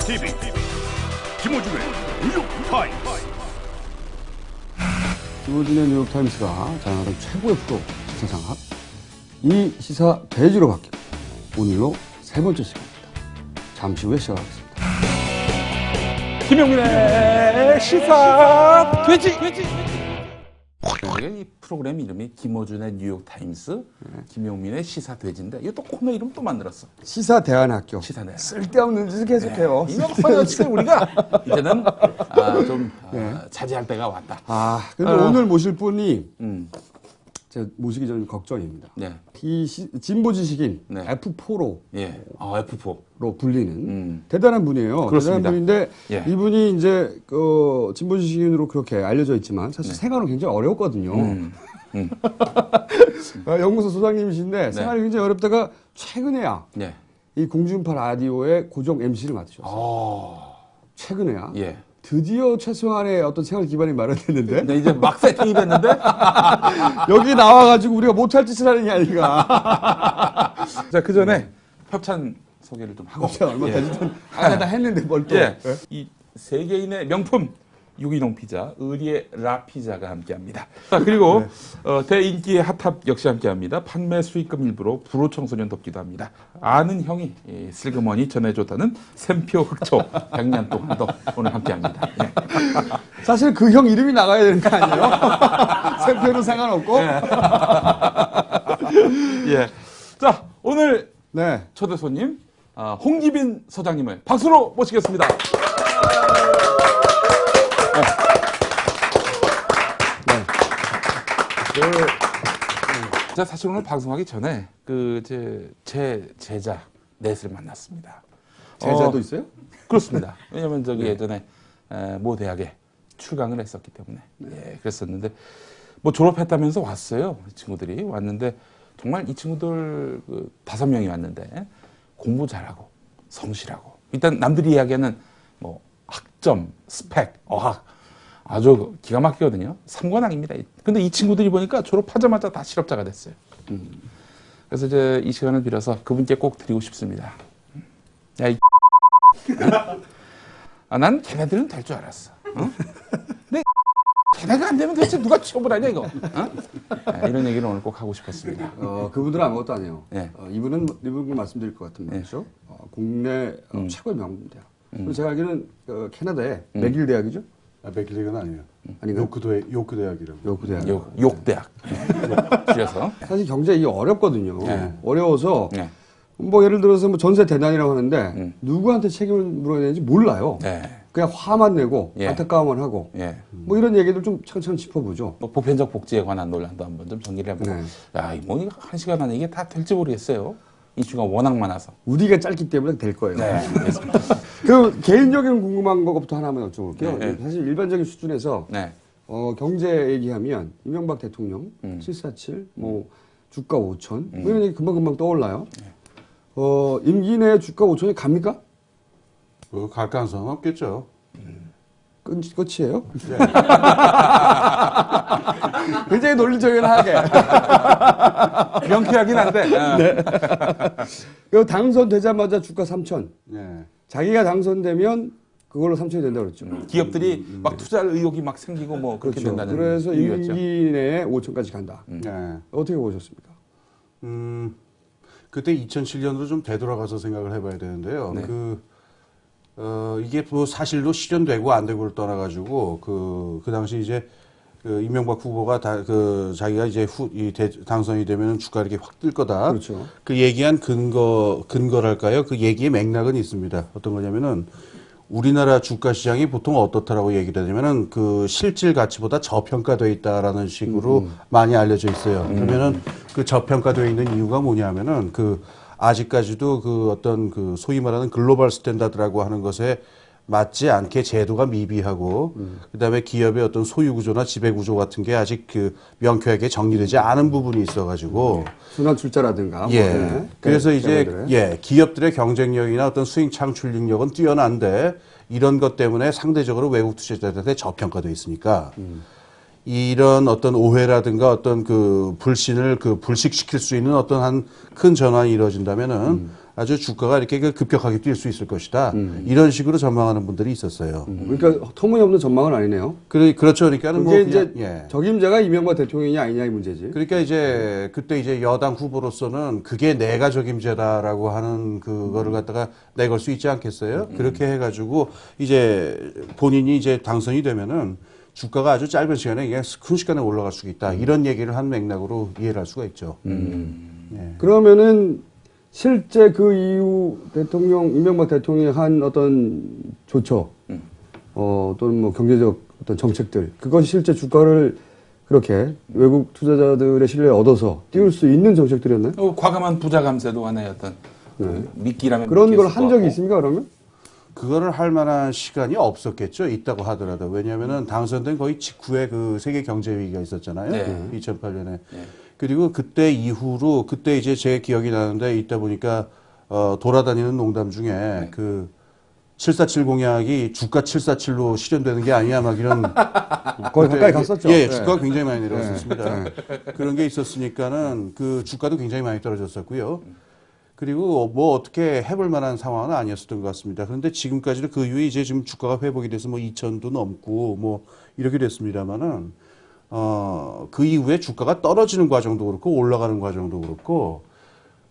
TV 김호준의 뉴욕타임스. 김호준의 뉴욕타임스가 자랑하던 최고의 프로 시사장학, 이 시사 대지로 바뀌고 오늘로 세 번째 시간입니다. 잠시 후에 시작하겠습니다. 김용민의 시사 돼지. 이 프로그램 이름이 김호준의 뉴욕타임스, 김용민의 시사 돼지인데 이거 또 코너 이름 또 만들었어. 시사대안학교. 시사대안. 쓸데없는 짓을 계속해요. 이거 커졌을 때 우리가 이제는 좀 자제할 때가 왔다. 근데 오늘 모실 분이 제가 모시기 전에 걱정입니다. 네. 이 진보 지식인 네. F4로 예. F4로 불리는 대단한 분이에요. 그렇습니다. 대단한 분인데 예. 이분이 이제 진보 지식인으로 그렇게 알려져 있지만 사실 생활은 굉장히 어려웠거든요. 연구소 소장님이신데 생활이 굉장히 어렵다가 최근에야 네. 이 공중파 라디오의 고정 MC를 맡으셨어요. 최근에야. 예. 드디어 최소한의 어떤 생활 기반이 마련됐는데 근데 이제 막 세팅이 됐는데 여기 나와가지고 우리가 못할 짓을 하는 게 아닌가. 자, 그 전에 협찬 소개를 좀 하고. 제가 얼마 전에 다 했는데 뭘 또. 예. 이 세계인의 명품 유기농 피자 의리의 라피자가 함께합니다. 그리고 대인기의 핫탑 역시 함께합니다. 판매 수익금 일부로 불호 청소년 돕기도 합니다. 아는 형이 슬그머니 전해줬다는 샘표 흑초 100년 동안도 오늘 함께합니다. 예. 사실 그 형 이름이 나가야 되는 거 아니에요? 샘표는 상관없고. 예. 자, 오늘 네. 초대 손님 홍기빈 소장님을 박수로 모시겠습니다. 제가 사실 오늘 방송하기 전에 제 제자 넷을 만났습니다. 제자도 있어요? 그렇습니다. 왜냐면 예전에 모 대학에 출강을 했었기 때문에 예, 그랬었는데 뭐 졸업했다면서 왔어요. 이 친구들이 왔는데 정말 이 친구들 5명이 왔는데 공부 잘하고 성실하고 일단 남들이 이야기하는 뭐 학점, 스펙, 어학 아주 기가 막히거든요. 3관왕입니다. 근데 이 친구들이 보니까 졸업하자마자 다 실업자가 됐어요. 그래서 이제 이 시간을 빌어서 그분께 꼭 드리고 싶습니다. 야, 난 걔네들은 될 줄 알았어. 근데 걔네가 안 되면 도대체 누가 취업을 하냐 이거. 이런 얘기를 오늘 꼭 하고 싶었습니다. 그분들은 아무것도 아니에요. 네. 이분 말씀드릴 것 같은 말이죠. 국내 최고의 명문 대학. 그리고 제가 알기로는 캐나다의 맥길 대학이죠? 맥길대학은 아니에요. 아닌가요? 요크 대학이라고. 요크 대학. 욕대학. 줄여서. 사실 경제 이게 어렵거든요. 네. 어려워서 네. 뭐 예를 들어서 뭐 전세 대난이라고 하는데 누구한테 책임을 물어야 되는지 몰라요. 네. 그냥 화만 내고 예. 안타까움만 하고 예. 뭐 이런 얘기들 좀 차근차근 짚어보죠. 뭐 보편적 복지에 관한 논란도 한번 좀 정리를 해보고. 네. 야, 뭐 이거 1시간 안에 이게 다 될지 모르겠어요. 이슈가 워낙 많아서. 우리가 짧기 때문에 될 거예요. 네, 알겠습니다. 그 개인적인 궁금한 것부터 하나만 여쭤볼게요. 네. 사실 일반적인 수준에서 네. 경제 얘기하면 이명박 대통령 747, 뭐 주가 5천 뭐 이런 얘기 금방금방 떠올라요. 임기 내에 주가 5천이 갑니까? 갈 가능성은 없겠죠. 끝이에요? 굉장히 논리적이하게. 명쾌하긴 한데. 네. 당선되자마자 주가 3천. 네. 자기가 당선되면 그걸로 3천이 된다고 그랬죠. 기업들이 막 투자 의욕이 막 생기고 뭐 그렇게 그렇죠. 된다는 그래서 이유였죠. 임기 내에 5천까지 간다. 네. 어떻게 보셨습니까? 그때 2007년으로 좀 되돌아가서 생각을 해봐야 되는데요. 네. 이게 뭐 사실로 실현되고 안 되고를 떠나가지고 그 당시 이제 이명박 후보가 자기가 이제 당선이 되면 주가 이렇게 확 뜰 거다. 그렇죠. 그 얘기한 근거랄까요? 그 얘기의 맥락은 있습니다. 어떤 거냐면은 우리나라 주가 시장이 보통 어떻다라고 얘기를 하냐면은 그 실질 가치보다 저평가되어 있다라는 식으로 많이 알려져 있어요. 그러면은 그 저평가되어 있는 이유가 뭐냐면은 아직까지도 어떤 소위 말하는 글로벌 스탠다드라고 하는 것에 맞지 않게 제도가 미비하고 그다음에 기업의 어떤 소유 구조나 지배 구조 같은 게 아직 명쾌하게 정리되지 않은 부분이 있어가지고 순환 출자라든가. 예. 뭐, 그래서 이제 재벌들의. 기업들의 경쟁력이나 어떤 수익 창출 능력은 뛰어난데 이런 것 때문에 상대적으로 외국 투자자들한테 저평가되어 있으니까 이런 어떤 오해라든가 어떤 불신을 불식시킬 수 있는 어떤 한 큰 전환이 이루어진다면은 아주 주가가 이렇게 급격하게 뛸 수 있을 것이다. 이런 식으로 전망하는 분들이 있었어요. 그러니까 터무니없는 전망은 아니네요. 그렇죠. 그러니까는 그게 뭐 이제 그냥, 예. 적임자가 이명박 대통령이 아니냐 이 문제지. 그러니까 이제 그때 이제 여당 후보로서는 그게 내가 적임자다라고 하는 그거를 갖다가 내걸 수 있지 않겠어요? 그렇게 해가지고 이제 본인이 이제 당선이 되면은 주가가 아주 짧은 시간에 그냥 순식간에 올라갈 수 있다. 이런 얘기를 한 맥락으로 이해를 할 수가 있죠. 예. 그러면은 실제 그 이후 이명박 대통령이 한 어떤 조처, 또는 뭐 경제적 어떤 정책들, 그것이 실제 주가를 그렇게 외국 투자자들의 신뢰를 얻어서 띄울 수 있는 정책들이었나요? 과감한 부자 감세도 하나의 어떤 그 미끼라면 그런 걸 미끼일 수도 한 적이 없고. 있습니까, 그러면? 그거를 할 만한 시간이 없었겠죠. 있다고 하더라도. 왜냐하면은 당선된 거의 직후에 그 세계 경제 위기가 있었잖아요. 네. 2008년에. 네. 그리고 그때 이후로 그때 이제 제 기억이 나는데 있다 보니까 돌아다니는 농담 중에 그 747 공약이 주가 747로 실현되는 게 아니야 막 이런 거의 가까이 갔었죠. 예, 네. 주가가 굉장히 많이 내려갔었습니다. 그런 게 있었으니까는 그 주가도 굉장히 많이 떨어졌었고요. 그리고 뭐 어떻게 해볼 만한 상황은 아니었었던 것 같습니다. 그런데 지금까지도 그 이후에 이제 지금 주가가 회복이 돼서 뭐 2,000도 넘고 뭐 이렇게 됐습니다만은 그 이후에 주가가 떨어지는 과정도 그렇고 올라가는 과정도 그렇고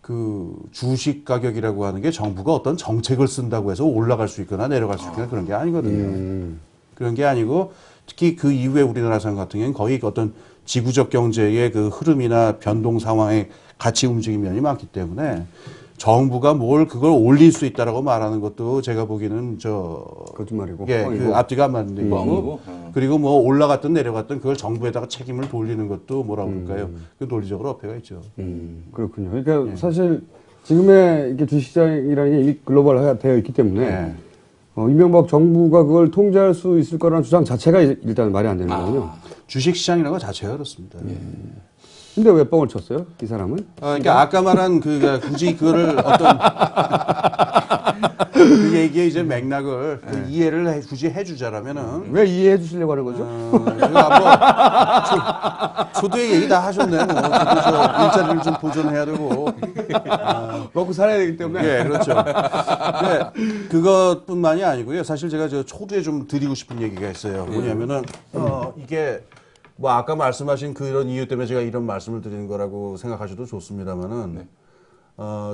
그 주식 가격이라고 하는 게 정부가 어떤 정책을 쓴다고 해서 올라갈 수 있거나 내려갈 수 있거나 그런 게 아니거든요. 그런 게 아니고 특히 그 이후에 우리나라 상 같은 경우는 거의 어떤 지구적 경제의 그 흐름이나 변동 상황에 같이 움직이는 면이 많기 때문에 정부가 뭘 그걸 올릴 수 있다라고 말하는 것도 제가 보기에는 거짓말이고. 예, 그 앞뒤가 안 맞는 얘기고. 뻥이고. 그리고 뭐 올라갔든 내려갔든 그걸 정부에다가 책임을 돌리는 것도 뭐라고 그럴까요? 그 논리적으로 어폐가 있죠. 그렇군요. 그러니까 사실 지금의 이게 주식시장이라는 게 이미 글로벌화 되어 있기 때문에 네. 이명박 정부가 그걸 통제할 수 있을 거라는 주장 자체가 일단 말이 안 되는 거군요. 주식 시장이라는 것 자체가 그렇습니다. 근데 왜 뻥을 쳤어요? 이 사람은? 그러니까 아까 말한 굳이 그거를 어떤 그 얘기의 이제 맥락을 그 이해를 굳이 해주자라면은 왜 이해해 주시려고 하는 거죠? 제가 뭐 초두의 얘기 다 하셨네. 뭐 저도 저 일자리를 좀 보존해야 되고. 먹고 살아야 되기 때문에. 예, 그렇죠. 네, 그것뿐만이 아니고요. 사실 제가 저 초두에 좀 드리고 싶은 얘기가 있어요. 뭐냐면은 이게 뭐 아까 말씀하신 그런 이유 때문에 제가 이런 말씀을 드리는 거라고 생각하셔도 좋습니다만은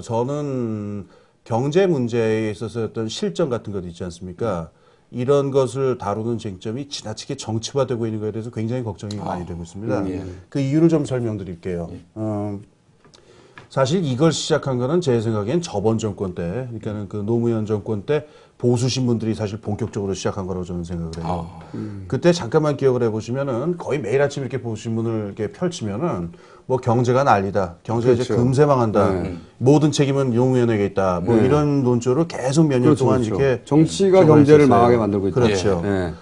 저는 경제 문제에 있어서 어떤 실정 같은 것 있지 않습니까? 이런 것을 다루는 쟁점이 지나치게 정치화되고 있는 것에 대해서 굉장히 걱정이 많이 되고 있습니다. 그 이유를 좀 설명드릴게요. 사실 이걸 시작한 거는 제 생각엔 저번 정권 때, 그러니까는 그 노무현 정권 때 보수 신문들이 사실 본격적으로 시작한 거라고 저는 생각을 해요. 그때 잠깐만 기억을 해보시면은 거의 매일 아침 이렇게 보수 신문을 이렇게 펼치면은 뭐 경제가 난리다, 경제가 이제 그렇죠. 금세 망한다, 모든 책임은 노무현에게 있다, 뭐 이런 논조를 계속 몇 년 그렇죠, 동안 그렇죠. 이렇게 정치가 경제를 있었어요. 망하게 만들고 있다. 그렇죠. 예.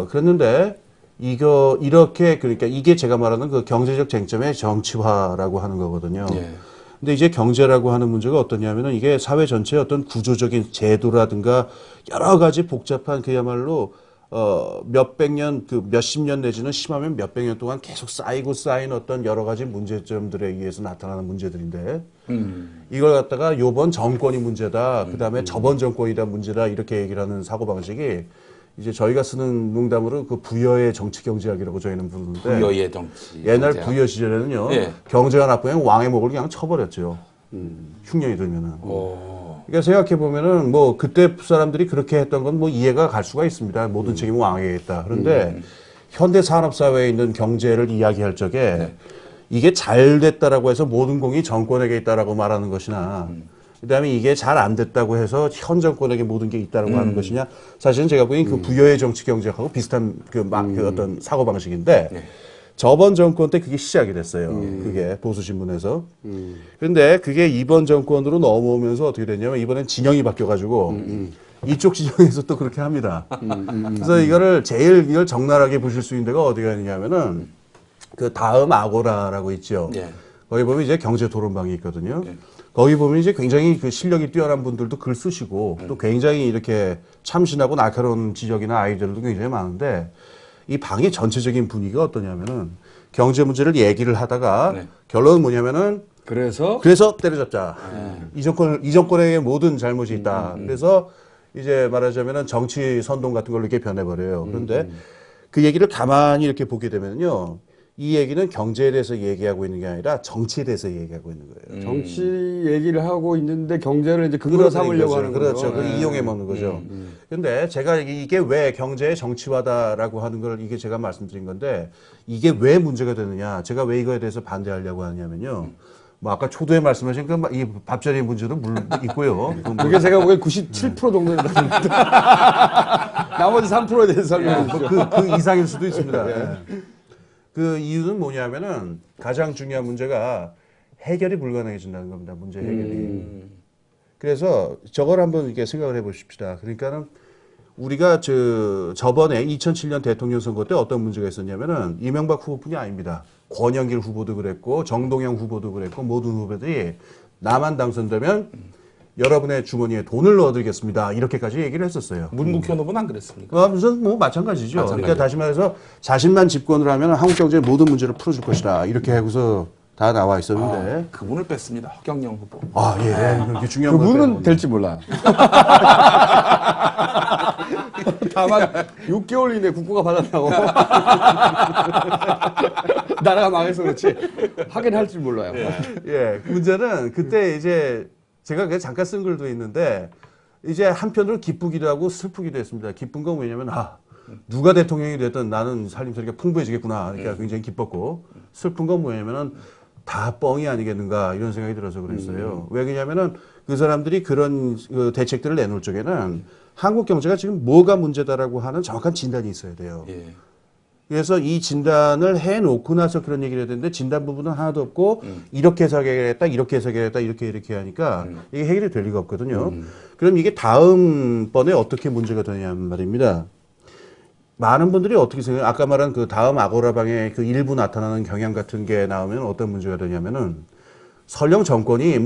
그랬는데 이렇게 그러니까 이게 제가 말하는 그 경제적 쟁점의 정치화라고 하는 거거든요. 예. 근데 이제 경제라고 하는 문제가 어떠냐면은 이게 사회 전체의 어떤 구조적인 제도라든가 여러 가지 복잡한 그야말로 몇백 년, 그 몇십 년 내지는 심하면 몇백 년 동안 계속 쌓인 어떤 여러 가지 문제점들에 의해서 나타나는 문제들인데 이걸 갖다가 요번 정권이 문제다, 그 다음에 저번 정권이다 문제다 이렇게 얘기를 하는 사고방식이 이제 저희가 쓰는 농담으로 그 부여의 정치 경제학이라고 저희는 부르는데 부여의 정치. 옛날 경제학. 부여 시절에는요 예. 경제가 나쁘면 왕의 목을 그냥 쳐버렸죠. 흉년이 들면은. 그러니까 생각해 보면은 뭐 그때 사람들이 그렇게 했던 건 뭐 이해가 갈 수가 있습니다. 모든 책임은 왕에게 있다. 그런데 현대 산업 사회에 있는 경제를 이야기할 적에 이게 잘 됐다라고 해서 모든 공이 정권에게 있다라고 말하는 것이나. 그다음에 이게 잘 안 됐다고 해서 현 정권에게 모든 게 있다라고 하는 것이냐, 사실은 제가 보기엔 그 부여의 정치 경제학하고 비슷한 그 어떤 사고 방식인데 저번 정권 때 그게 시작이 됐어요. 그게 보수신문에서. 그런데 그게 이번 정권으로 넘어오면서 어떻게 됐냐면 이번엔 진영이 바뀌어가지고 이쪽 진영에서 또 그렇게 합니다. 그래서 이걸 적나라하게 보실 수 있는 데가 어디가 있냐면은 그 다음 아고라라고 있죠. 예. 거기 보면 이제 경제 토론방이 있거든요. 거기 보면 이제 굉장히 그 실력이 뛰어난 분들도 글 쓰시고 또 굉장히 이렇게 참신하고 날카로운 지적이나 아이디어들도 굉장히 많은데 이 방의 전체적인 분위기가 어떠냐면은 경제 문제를 얘기를 하다가 결론은 뭐냐면은 그래서 때려잡자. 이 정권의 모든 잘못이 있다. 그래서 이제 말하자면은 정치 선동 같은 걸로 이렇게 변해버려요. 그런데 그 얘기를 가만히 이렇게 보게 되면요. 이 얘기는 경제에 대해서 얘기하고 있는 게 아니라 정치에 대해서 얘기하고 있는 거예요. 정치 얘기를 하고 있는데 경제를 이제 근거로 삼으려고 하는 거죠. 그렇죠. 그걸 이용해 먹는 거죠. 근데 제가 이게 왜 경제의 정치화다라고 하는 걸 이게 제가 말씀드린 건데 이게 왜 문제가 되느냐. 제가 왜 이거에 대해서 반대하려고 하냐면요. 뭐 아까 초두에 말씀하신 그 이 밥자리 문제도 물론 있고요. 그게 제가 보기엔 97% 정도 된다. 나머지 3%에 대해서 설명해 주세요. 그 이상일 수도 있습니다. 그 이유는 뭐냐면은 가장 중요한 문제가 해결이 불가능해진다는 겁니다. 문제 해결이. 그래서 저걸 한번 이렇게 생각을 해보십시다. 그러니까는 우리가 저번에 2007년 대통령 선거 때 어떤 문제가 있었냐면은 이명박 후보뿐이 아닙니다. 권영길 후보도 그랬고 정동영 후보도 그랬고 모든 후보들이 나만 당선되면 여러분의 주머니에 돈을 넣어드리겠습니다. 이렇게까지 얘기를 했었어요. 문국현 후보는 안 그랬습니까? 우선 뭐 마찬가지죠. 그러니까 다시 말해서 자신만 집권을 하면 한국 경제의 모든 문제를 풀어줄 것이다. 이렇게 하고서 다 나와 있었는데. 그분을 뺐습니다. 허경영 후보. 아, 예. 그게 중요한 그분은 될지 몰라요. 다만 6개월 이내 국고가 받았다고. 나라가 망해서 그렇지. 하긴 할 줄 몰라요. 예. 문제는 그때 이제 제가 그냥 잠깐 쓴 글도 있는데 이제 한편으로 기쁘기도 하고 슬프기도 했습니다. 기쁜 건 왜냐면 누가 대통령이 됐든 나는 살림살이가 풍부해지겠구나. 그러니까 굉장히 기뻤고 슬픈 건 뭐냐면은 다 뻥이 아니겠는가 이런 생각이 들어서 그랬어요. 왜 그러냐면은 그 사람들이 그런 그 대책들을 내놓을 적에는 한국 경제가 지금 뭐가 문제다라고 하는 정확한 진단이 있어야 돼요. 예. 그래서 이 진단을 해놓고 나서 그런 얘기를 해야 되는데 진단 부분은 하나도 없고 이렇게 해서 해결했다, 이렇게 해서 해결했다, 이렇게 하니까 이게 해결이 될 리가 없거든요. 그럼 이게 다음번에 어떻게 문제가 되냐는 말입니다. 많은 분들이 어떻게 생각해요? 아까 말한 그 다음 아고라방에 그 일부 나타나는 경향 같은 게 나오면 어떤 문제가 되냐면은 설령 정권이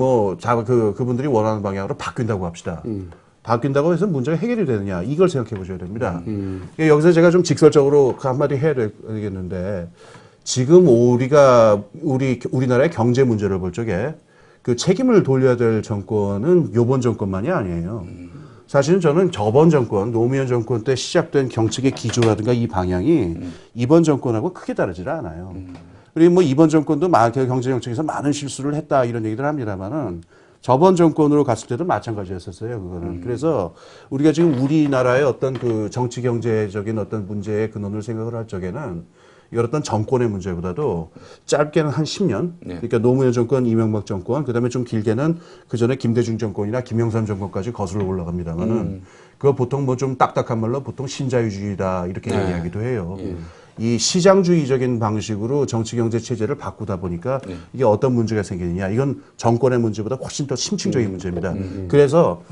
그분들이 원하는 방향으로 바뀐다고 합시다. 바뀐다고 해서 문제가 해결이 되느냐 이걸 생각해 보셔야 됩니다. 여기서 제가 좀 직설적으로 그 한마디 해야 되겠는데 지금 우리나라의 경제 문제를 볼 적에 그 책임을 돌려야 될 정권은 요번 정권만이 아니에요. 사실은 저는 저번 정권, 노무현 정권 때 시작된 정책의 기조라든가 이 방향이 이번 정권하고 크게 다르질 않아요. 그리고 뭐 이번 정권도 경제 정책에서 많은 실수를 했다 이런 얘기들 합니다만은 저번 정권으로 갔을 때도 마찬가지였었어요, 그거는. 그래서 우리가 지금 우리나라의 어떤 그 정치 경제적인 어떤 문제의 근원을 생각을 할 적에는 이런 어떤 정권의 문제보다도 짧게는 한 10년, 그러니까 노무현 정권, 이명박 정권, 그 다음에 좀 길게는 그 전에 김대중 정권이나 김영삼 정권까지 거슬러 올라갑니다만은 그거 보통 뭐 좀 딱딱한 말로 보통 신자유주의다 이렇게 얘기하기도 해요. 이 시장주의적인 방식으로 정치 경제 체제를 바꾸다 보니까 이게 어떤 문제가 생기느냐. 이건 정권의 문제보다 훨씬 더 심층적인 문제입니다. 그래서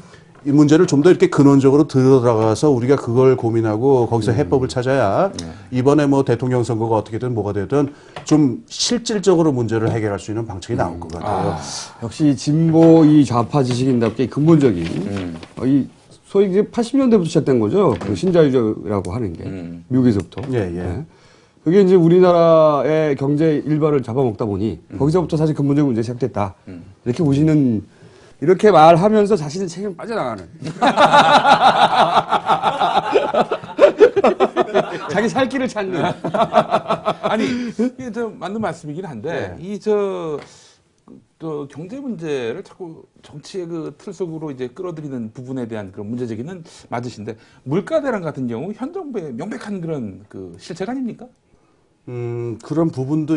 이 문제를 좀 더 이렇게 근원적으로 들어가서 우리가 그걸 고민하고 거기서 해법을 찾아야 이번에 뭐 대통령 선거가 어떻게든 뭐가 되든 좀 실질적으로 문제를 해결할 수 있는 방책이 나올 것 같아요. 역시 진보 이 좌파 지식인답게 근본적인 이 소위 이제 80년대부터 시작된 거죠. 그 신자유주의라고 하는 게 미국에서부터. 예. 그게 이제 우리나라의 경제 일반을 잡아먹다 보니 거기서부터 사실 근본적인 문제가 시작됐다. 이렇게 보시는 이렇게 말하면서 자신의 책임을 빠져나가는. 자기 살 길을 찾는. 아니, 이게 맞는 말씀이긴 한데, 또 경제 문제를 자꾸 정치의 그 틀 속으로 이제 끌어들이는 부분에 대한 그런 문제 제기는 맞으신데, 물가 대란 같은 경우 현 정부의 명백한 그런 그 실책 아닙니까? 그런 부분도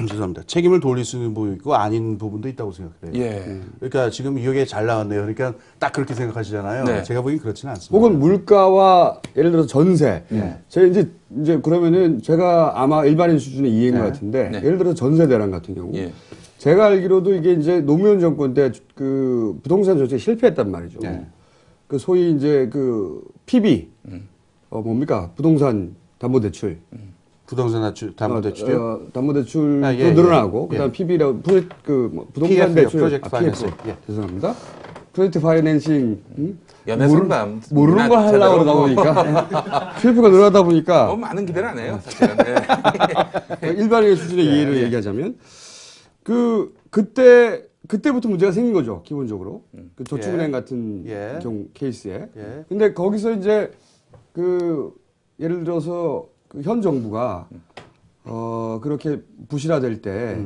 죄송합니다. 책임을 돌릴 수 있는 부분이 있고 아닌 부분도 있다고 생각해요. 예. 그러니까 지금 이게 잘 나왔네요. 그러니까 딱 그렇게 생각하시잖아요. 네. 제가 보기엔 그렇지는 않습니다. 혹은 물가와 예를 들어서 전세. 제가 이제 그러면은 제가 아마 일반인 수준의 이해인 것 같은데 예를 들어서 전세 대란 같은 경우 제가 알기로도 이게 이제 노무현 정권 때 그 부동산 정책이 실패했단 말이죠. 그 소위 이제 그 PB 뭡니까 부동산 담보대출. 부동산 담보대출이요? 담보대출도 예. 늘어나고 그다음 PB라고 부동산 대출 프로젝트 파이낸싱. 죄송합니다. 프로젝트 파이낸싱 연애 상담 모르는 걸 하려고 그러다 보니까 실패가 늘어나다 보니까 많은 기대를 안 해요, 사실은. 일반인의 수준의 이해를 얘기하자면 그때부터 문제가 생긴 거죠, 기본적으로. 그 저축은행 예. 같은 예. 케이스에. 예. 근데 거기서 이제 예를 들어서 현 정부가 그렇게 부실화될 때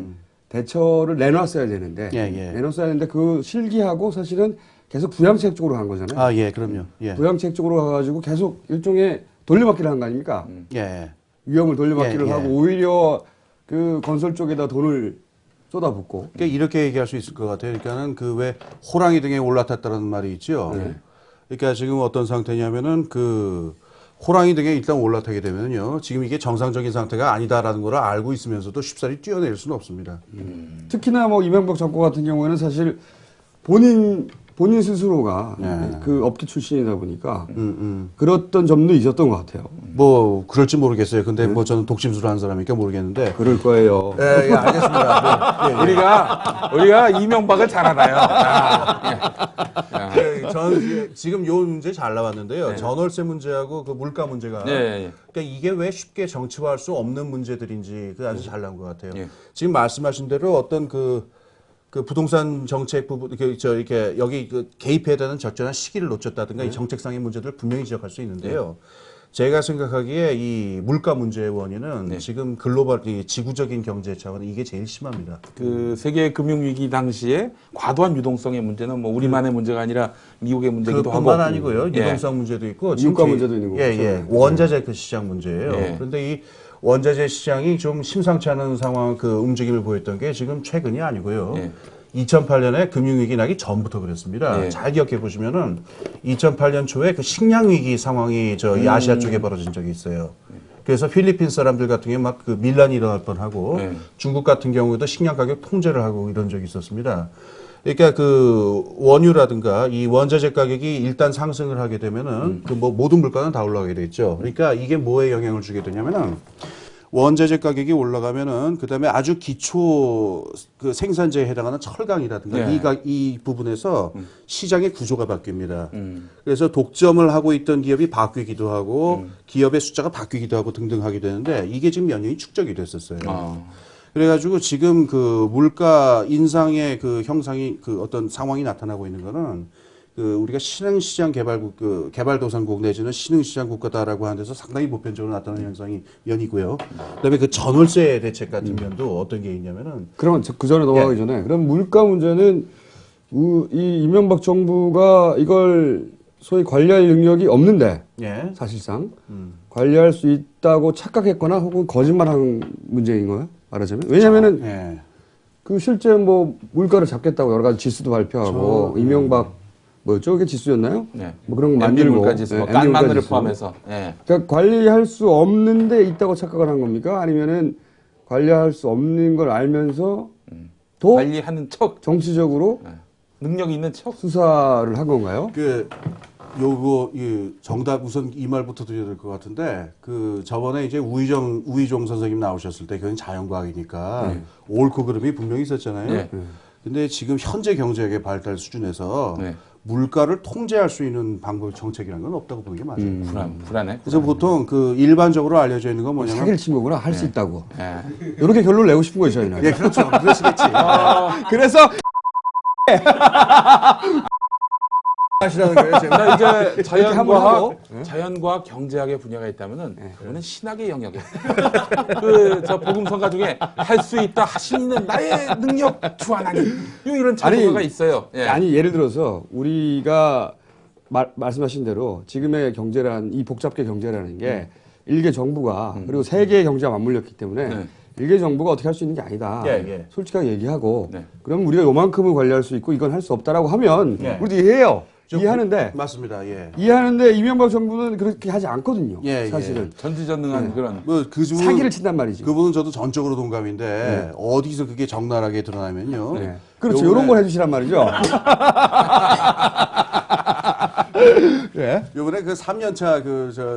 대처를 내놨어야 되는데 예, 예. 내놨어야 되는데 그 실기하고 사실은 계속 부양책 쪽으로 간 거잖아요. 아, 예, 그럼요. 예. 부양책 쪽으로 가가지고 계속 일종의 돌려막기를 한 거 아닙니까? 예. 위험을 돌려막기를 예, 예. 하고 오히려 그 건설 쪽에다 돈을 쏟아붓고. 그러니까 이렇게 얘기할 수 있을 것 같아요. 그러니까는 그 왜 호랑이 등에 올라탔다는 말이 있죠. 그러니까 지금 어떤 상태냐면은 그 호랑이 등에 일단 올라타게 되면요. 지금 이게 정상적인 상태가 아니다라는 걸 알고 있으면서도 쉽사리 뛰어낼 수는 없습니다. 특히나 뭐 이명박 정권 같은 경우에는 사실 본인 스스로가 네. 그 업계 출신이다 보니까 그랬던 점도 있었던 것 같아요. 뭐 그럴지 모르겠어요. 근데 뭐 저는 독심술을 하는 사람이니까 모르겠는데. 그럴 거예요. 예, 예, 알겠습니다. 네, 예, 예. 우리가 이명박을 잘 알아요. 예, 저는 지금 요 문제 잘 나왔는데요. 전월세 문제하고 그 물가 문제가. 네. 그러니까 이게 왜 쉽게 정치화할 수 없는 문제들인지 그 아주 잘 나온 것 같아요. 예. 지금 말씀하신 대로 어떤 그 부동산 정책 부분, 이렇게 여기 개입해야 되는 적절한 시기를 놓쳤다든가 이 정책상의 문제들을 분명히 지적할 수 있는데요. 제가 생각하기에 이 물가 문제의 원인은 지금 글로벌, 이 지구적인 경제 차원은 이게 제일 심합니다. 그 세계 금융위기 당시에 과도한 유동성의 문제는 뭐 우리만의 문제가 아니라 미국의 문제기도 하고. 그뿐만 아니고요. 예. 유동성 문제도 있고. 유가 문제도 있는 거고. 예, 예. 원자재 그 시장 문제예요. 예. 그런데 이 원자재 시장이 좀 심상치 않은 상황 그 움직임을 보였던 게 지금 최근이 아니고요. 예. 2008년에 금융위기 나기 전부터 그랬습니다. 예. 잘 기억해 보시면은 2008년 초에 그 식량위기 상황이 이 아시아 쪽에 벌어진 적이 있어요. 그래서 필리핀 사람들 같은 경우에 막 그 밀란이 일어날 뻔하고 중국 같은 경우에도 식량 가격 통제를 하고 이런 적이 있었습니다. 그러니까 그 원유라든가 이 원자재 가격이 일단 상승을 하게 되면은 그 뭐 모든 물가는 다 올라가게 되겠죠. 그러니까 이게 뭐에 영향을 주게 되냐면은 원자재 가격이 올라가면은 그다음에 아주 기초 그 생산재에 해당하는 철강이라든가 이 부분에서 시장의 구조가 바뀝니다. 그래서 독점을 하고 있던 기업이 바뀌기도 하고 기업의 숫자가 바뀌기도 하고 등등 하게 되는데 이게 지금 연이어 축적이 됐었어요. 그래가지고 지금 그 물가 인상의 그 형상이 그 어떤 상황이 나타나고 있는 거는 그 우리가 신흥시장 개발도상국 내지는 신흥시장 국가다라고 하는 데서 상당히 보편적으로 나타나는 현상이 연이고요. 그다음에 그 전월세 대책 같은 면도 어떤 게 있냐면은 그러면 그 전에 넘어가기 전에 그럼 물가 문제는 이 이명박 정부가 이걸 소위 관리할 능력이 없는데 사실상 관리할 수 있다고 착각했거나 혹은 거짓말한 문제인 거예요? 말하자면 왜냐하면은 그 실제 뭐 물가를 잡겠다고 여러 가지 지수도 발표하고 이명박 뭐였죠? 그게 지수였나요? 네. 뭐 그런 거 MD 만들고 물가 지수, 뭐 깐 마늘을 포함해서. 예. 그러니까 관리할 수 없는데 있다고 착각을 한 겁니까? 아니면은 관리할 수 없는 걸 알면서 더 관리하는 척, 정치적으로 능력이 있는 척. 수사를 한 건가요? 정답 우선 이 말부터 드려야 될 것 같은데 그 저번에 이제 우희종 선생님 나오셨을 때 그건 자연과학이니까 옳고 그름이 분명히 있었잖아요. 근데 지금 현재 경제학의 발달 수준에서 물가를 통제할 수 있는 방법 정책이라는 건 없다고 보는 게 맞아요. 불안해. 그래서 보통 그 일반적으로 알려져 있는 건 뭐냐면 사기를 친 거구나 할 수 있다고. 이렇게 결론을 내고 싶은 거죠, 저희는. 예, 그렇죠. 그러시겠지. 그래서 하시라는 거예요, 제가. 나 이제 한번 하고. 자연과학, 경제학의 분야가 있다면은 그거는 신학의 영역이에요. 그 저 복음성가 중에 할 수 있다 하시는 나의 능력 주하나니 이런 자료가 있어요. 예. 아니 예를 들어서 우리가 말씀하신 대로 지금의 경제란 이 복잡계 경제라는 게 일개 정부가 그리고 세계의 경제가 맞물렸기 때문에 일개 정부가 어떻게 할 수 있는 게 아니다. 솔직하게 얘기하고 그럼 우리가 요만큼을 관리할 수 있고 이건 할 수 없다라고 하면 우리도 이해해요. 이해하는데 맞습니다. 예. 이해하는데 이명박 정부는 그렇게 하지 않거든요. 사실은 전지전능한 그런 사기를 친단 말이죠. 그분은 저도 전적으로 동감인데 어디서 그게 적나라하게 드러나면요. 그렇죠. 이런 걸 해주시란 말이죠. 요번에 그 3년차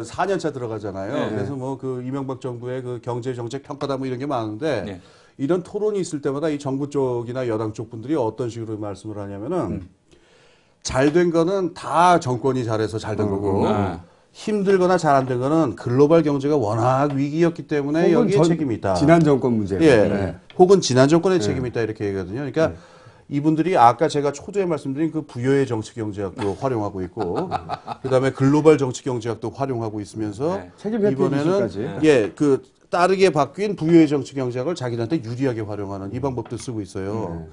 4년차 들어가잖아요. 그래서 뭐 그 이명박 정부의 그 경제 정책 평가다 뭐 이런 게 많은데 이런 토론이 있을 때마다 이 정부 쪽이나 여당 쪽 분들이 어떤 식으로 말씀을 하냐면은 잘 된 거는 다 정권이 잘해서 잘 된 거고 힘들거나 잘 안 된 거는 글로벌 경제가 워낙 위기였기 때문에 여기에 책임이 있다. 지난 정권 문제. 예. 네. 혹은 지난 정권의 책임이 있다 이렇게 얘기하거든요. 그러니까 이분들이 아까 제가 초두에 말씀드린 그 부여의 정치경제학도 활용하고 있고, 그다음에 글로벌 정치경제학도 활용하고 있으면서 책임 회피 이번에는 기술까지. 예, 그 따르게 바뀐 부여의 정치경제학을 자기들한테 유리하게 활용하는 이 방법도 쓰고 있어요.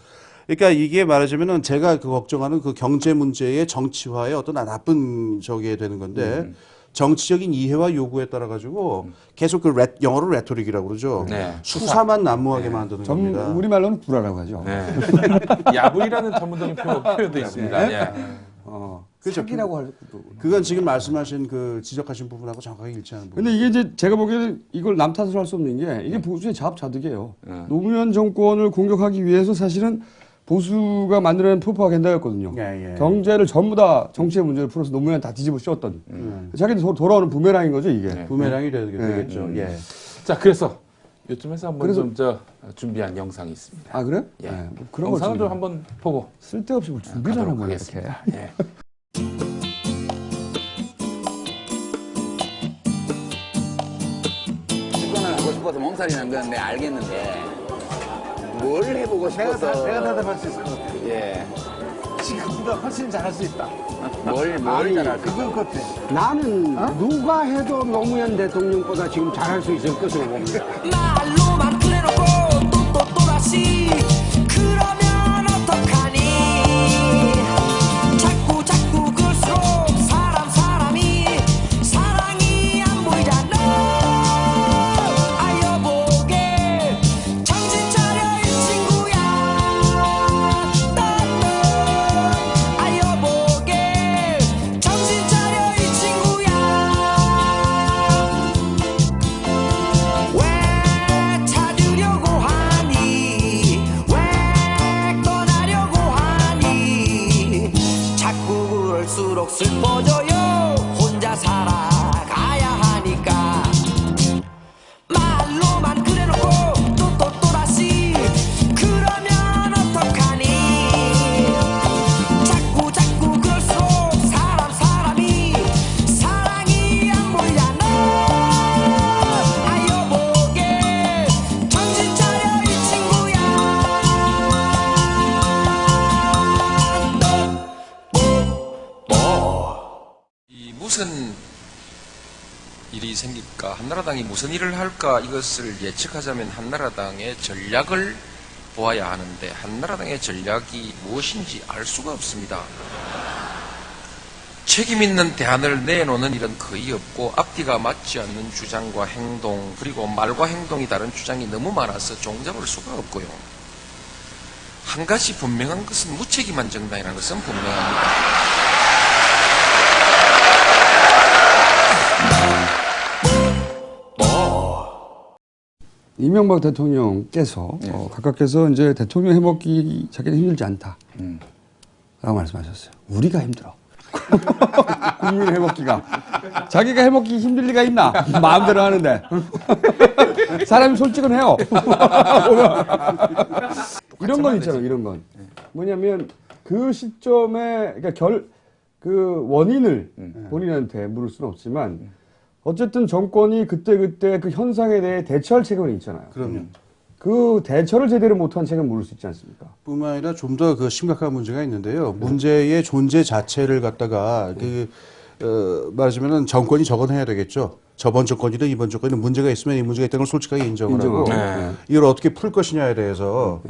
그러니까 이게 말하자면은 제가 그 걱정하는 그 경제 문제의 정치화의 어떤 나쁜 저게 되는 건데 정치적인 이해와 요구에 따라 가지고 계속 그 영어로 레토릭이라고 그러죠. 네. 수사만 난무하게 만드는 겁니다. 우리말로는 불화라고 하죠. 네. 야부이라는 전문적인 표현도 있습니다. 예. 그렇죠. 사기라고 할 수도. 그건 지금 말씀하신 그 지적하신 부분하고 정확하게 일치하는 부분. 근데 이게 이제 제가 보기에는 이걸 남 탓을 할 수 없는 게 이게 보수의 자업자득이에요. 노무현 정권을 공격하기 위해서 사실은 보수가 만들어낸 프로파간다였거든요. 예. 경제를 전부 다 정치의 문제를 풀어서 노무현 다 뒤집어 씌웠던. 자기들 돌아오는 부메랑인 거죠, 이게. 부메랑이 되겠죠. 예. 자, 그래서 요쯤에서 한번 그래서- 좀 준비한 영상이 있습니다. 아, 그래? 예. 네, 뭐 그런 거 영상을 좀 한번 보고 쓸데없이 뭘 준비를 가도록 하는 거야, 이렇게. 하겠습니다. 예. 직권을 하고 싶어서 몸살이 난 건데 알겠는데 뭘 해보고 싶어서 내가 대답할 수 있을 것 같아. 예. 지금보다 훨씬 잘할 수 있다. 뭘 잘할 수 그거 같아. 나는 누가 해도 노무현 대통령보다 지금 잘할 수 있을 것으로 봅니다. 말로만 그래놓고 또다시 그러면 어떡하니 자꾸 그럴수록 사람이 사랑이 안 보이잖아. 아여보게 정신 차려 이 친구야. 아여보게 정신 차려 이 친구야. 왜 찾으려고 하니 왜 떠나려고 하니 자꾸 그럴수록 슬퍼져요. 혼자 살아가야 하니까 말로만 그래놓고 또다시 그러면 어떡하니 자꾸 그럴수록 사람이 사랑이 안 보이잖아. 아여보게 정신 차려 이 친구야. 이 무슨 일이 생길까, 한나라당이 무슨 일을 할까, 이것을 예측하자면 한나라당의 전략을 보아야 하는데 한나라당의 전략이 무엇인지 알 수가 없습니다. 책임 있는 대안을 내놓는 일은 거의 없고 앞뒤가 맞지 않는 주장과 행동, 그리고 말과 행동이 다른 주장이 너무 많아서 종잡을 수가 없고요. 한 가지 분명한 것은 무책임한 정당이라는 것은 분명합니다. 이명박 대통령께서 각각께서 이제 대통령 해먹기 자기는 힘들지 않다. 라고 말씀하셨어요. 우리가 힘들어. 국민 해먹기가. 자기가 해먹기 힘들 리가 있나? 마음대로 하는데. 사람이 솔직은 해요. 이런 건 있잖아요, 이런 건. 뭐냐면 그 시점에, 그러니까 그 원인을 본인한테 물을 수는 없지만 어쨌든 정권이 그때그때 그 현상에 대해 대처할 책임은 있잖아요. 그럼요. 그 대처를 제대로 못한 책임은 물을 수 있지 않습니까? 뿐만 아니라 좀 더 그 심각한 문제가 있는데요. 문제의 존재 자체를 갖다가 말하자면은 정권이 적어내야 되겠죠. 저번 정권이든 이번 정권이든 문제가 있으면 이 문제가 있다는 걸 솔직하게 인정을 하고 인정하고. 이걸 어떻게 풀 것이냐에 대해서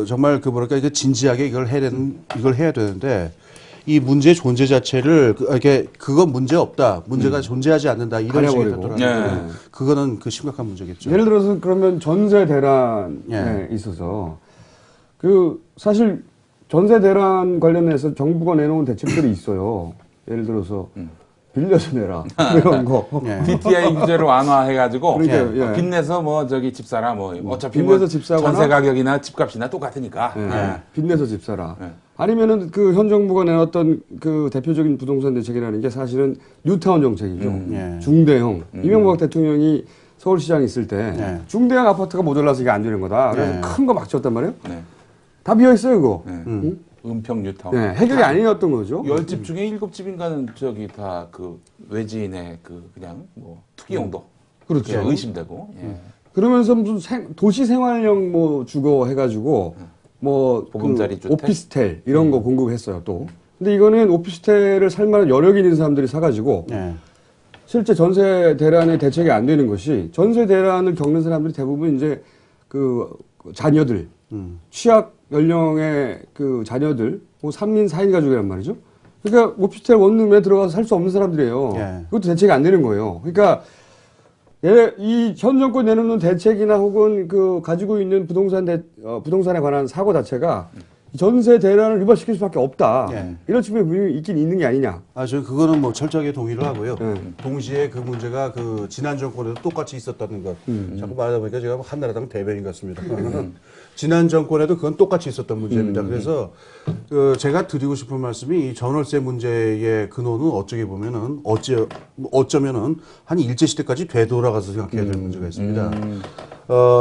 정말 이게 진지하게 이걸 해야 되는데 이 문제 존재 자체를 그건 문제 없다. 문제가 존재하지 않는다. 이런 식의 가려버리고. 대통령. 그거는 그 심각한 문제겠죠. 예를 들어서 그러면 전세 대란에 있어서 그 사실 전세 대란 관련해서 정부가 내놓은 대책들이 있어요. 예를 들어서 빌려서 내라 이런 거. DTI 규제를 완화해가지고 그러니까요, 예. 빚내서 집 사라 어차피 빚내서 집 사거나 전세 가격이나 집값이나 똑같으니까. 빚내서 집 사라. 아니면은 그 현 정부가 내놨던 그 대표적인 부동산 대책이라는 게 사실은 뉴타운 정책이죠. 중대형. 이명박 대통령이 서울시장에 있을 때 중대형 아파트가 모자라서 이게 안 되는 거다. 그래서 큰 거 막 지었단 말이에요. 다 비어 있어요, 그거. 응? 은평 뉴타운. 네, 해결이 아니었던 거죠. 10집 중에 7집인가는 저기 다 그 외지인의 그 그냥 뭐 투기 용도. 그렇죠. 예, 의심되고. 예. 그러면서 무슨 도시 생활형 뭐 주거 해가지고 뭐 보금자리 그 주택? 오피스텔 이런 거 공급했어요 또. 근데 이거는 오피스텔을 살만한 여력이 있는 사람들이 사가지고 네. 실제 전세 대란의 대책이 안 되는 것이 전세 대란을 겪는 사람들이 대부분 이제 그 자녀들 취약 연령의 그 자녀들 뭐 3인 4인 가족이란 말이죠. 그러니까 오피스텔 원룸에 들어가서 살 수 없는 사람들이에요. 예. 그것도 대책이 안 되는 거예요. 그러니까 이 현 정권 내놓는 대책이나 혹은 그 가지고 있는 부동산에 관한 사고 자체가 전세 대란을 유발시킬 수밖에 없다. 예. 이런 측면이 분명히 있긴 있는 게 아니냐. 저는 그거는 뭐 철저하게 동의를 하고요. 네. 동시에 그 문제가 그 지난 정권에도 똑같이 있었다는 것. 자꾸 말하다 보니까 제가 한나라당 대변인 같습니다. 지난 정권에도 그건 똑같이 있었던 문제입니다. 그래서 제가 드리고 싶은 말씀이 이 전월세 문제의 근원은 어쩌게 보면은 어쩌면은 한 일제시대까지 되돌아가서 생각해야 될 문제가 있습니다.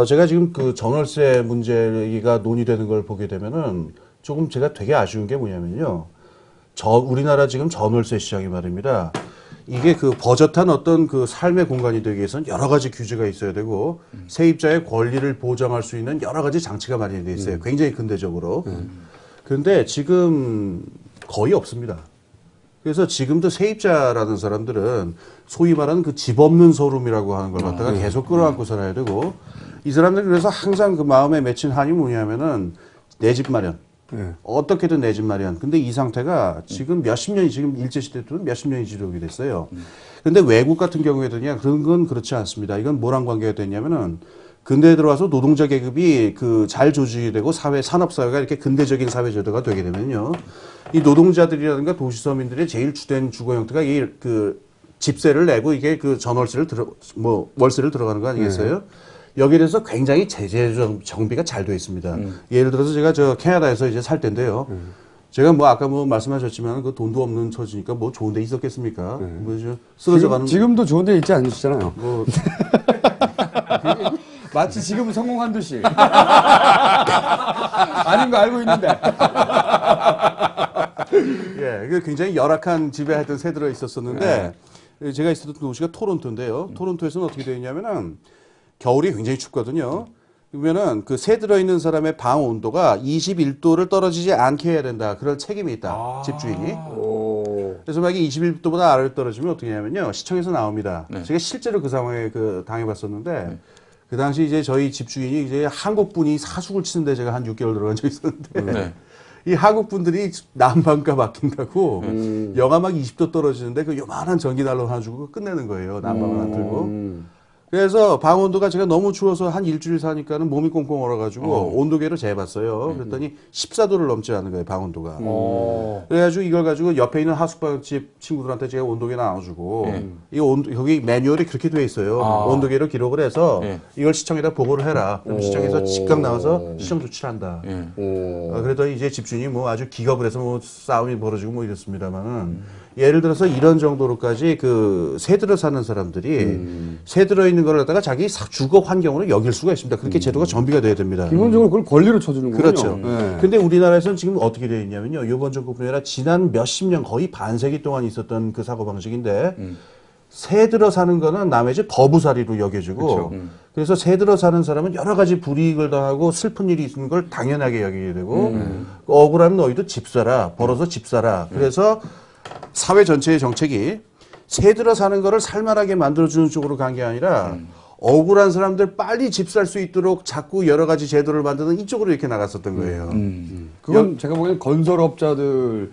제가 지금 그 전월세 문제가 논의되는 걸 보게 되면은 조금 제가 되게 아쉬운 게 뭐냐면요. 우리나라 지금 전월세 시장이 말입니다. 이게 그 버젓한 어떤 그 삶의 공간이 되기 위해서는 여러 가지 규제가 있어야 되고 세입자의 권리를 보장할 수 있는 여러 가지 장치가 마련되어 있어요. 굉장히 근대적으로. 그런데 지금 거의 없습니다. 그래서 지금도 세입자라는 사람들은 소위 말하는 그 집 없는 소름이라고 하는 걸 갖다가 계속 끌어안고 살아야 되고 이 사람들이 그래서 항상 그 마음에 맺힌 한이 뭐냐면은 내 집 마련. 어떻게든 내 집 마련. 근데 이 상태가 지금 몇십 년이 지금 일제시대 때도 몇십 년이 지속이 됐어요. 근데 외국 같은 경우에도냐 그런 건 그렇지 않습니다. 이건 뭐랑 관계가 됐냐면은 근대에 들어와서 노동자 계급이 그 잘 조직이 되고 산업사회가 이렇게 근대적인 사회제도가 되게 되면요. 이 노동자들이라든가 도시서민들의 제일 주된 주거 형태가 이 그 집세를 내고 이게 그 전월세를 월세를 들어가는 거 아니겠어요? 여기에 대해서 굉장히 제재 정비가 잘 되어 있습니다. 예를 들어서 제가 캐나다에서 이제 살 때인데요. 제가 뭐 아까 뭐 말씀하셨지만 그 돈도 없는 처지니까 뭐 좋은 데 있었겠습니까? 뭐 쓰러져 가는 지금도 좋은 데 있지 않으시잖아요. 뭐 마치 지금 성공한 듯이. 아닌 거 알고 있는데. 예, 그 굉장히 열악한 집에 하여튼 새들어 있었었는데 제가 있었던 도시가 토론토인데요. 토론토에서는 어떻게 되어 있냐면은 겨울이 굉장히 춥거든요. 그러면은 그 새 들어있는 사람의 방 온도가 21도를 떨어지지 않게 해야 된다. 그럴 책임이 있다. 집주인이. 그래서 만약에 21도보다 아래로 떨어지면 어떻게 하냐면요. 시청에서 나옵니다. 제가 실제로 그 상황에 당해봤었는데 그 당시 이제 저희 집주인이 이제 한국 분이 사숙을 치는데 제가 한 6개월 들어간 적이 있었는데 이 한국 분들이 난방가 맡긴다고 영하 막 20도 떨어지는데 그 요만한 전기난로 하나 주고 끝내는 거예요. 난방을 안 틀고. 그래서 방 온도가 제가 너무 추워서 한 일주일 사니까는 몸이 꽁꽁 얼어가지고 온도계를 재봤어요. 그랬더니 14도를 넘지 않는 거예요, 방 온도가. 그래가지고 이걸 가지고 옆에 있는 하숙집 친구들한테 제가 온도계 나눠주고, 여기 매뉴얼이 그렇게 돼 있어요. 온도계를 기록을 해서 이걸 시청에다 보고를 해라. 그럼 시청에서 즉각 나와서 시청 조치를 한다. 그랬더니 이제 집주인이 뭐 아주 기겁을 해서 뭐 싸움이 벌어지고 뭐 이랬습니다만은. 예를 들어서 이런 정도로까지 그 새들어 사는 사람들이 새들어 있는 걸 갖다가 자기 주거 환경으로 여길 수가 있습니다. 그렇게 제도가 정비가 돼야 됩니다. 기본적으로 그걸 권리로 쳐주는 거군요. 그렇죠. 근데 우리나라에서는 지금 어떻게 되어 있냐면요. 이번 정권뿐 아니라 지난 몇십 년 거의 반세기 동안 있었던 그 사고방식인데 새 들어 사는 거는 남의 집 거부살이로 여겨지고 그래서 새 들어 사는 사람은 여러 가지 불이익을 당하고 슬픈 일이 있는 걸 당연하게 여기게 되고 억울하면 너희도 집 사라. 벌어서 집 사라. 그래서 사회 전체의 정책이 새 들어 사는 거를 살만하게 만들어주는 쪽으로 간 게 아니라 억울한 사람들 빨리 집 살 수 있도록 자꾸 여러 가지 제도를 만드는 이쪽으로 이렇게 나갔었던 거예요. 그건 제가 보기엔 건설업자들의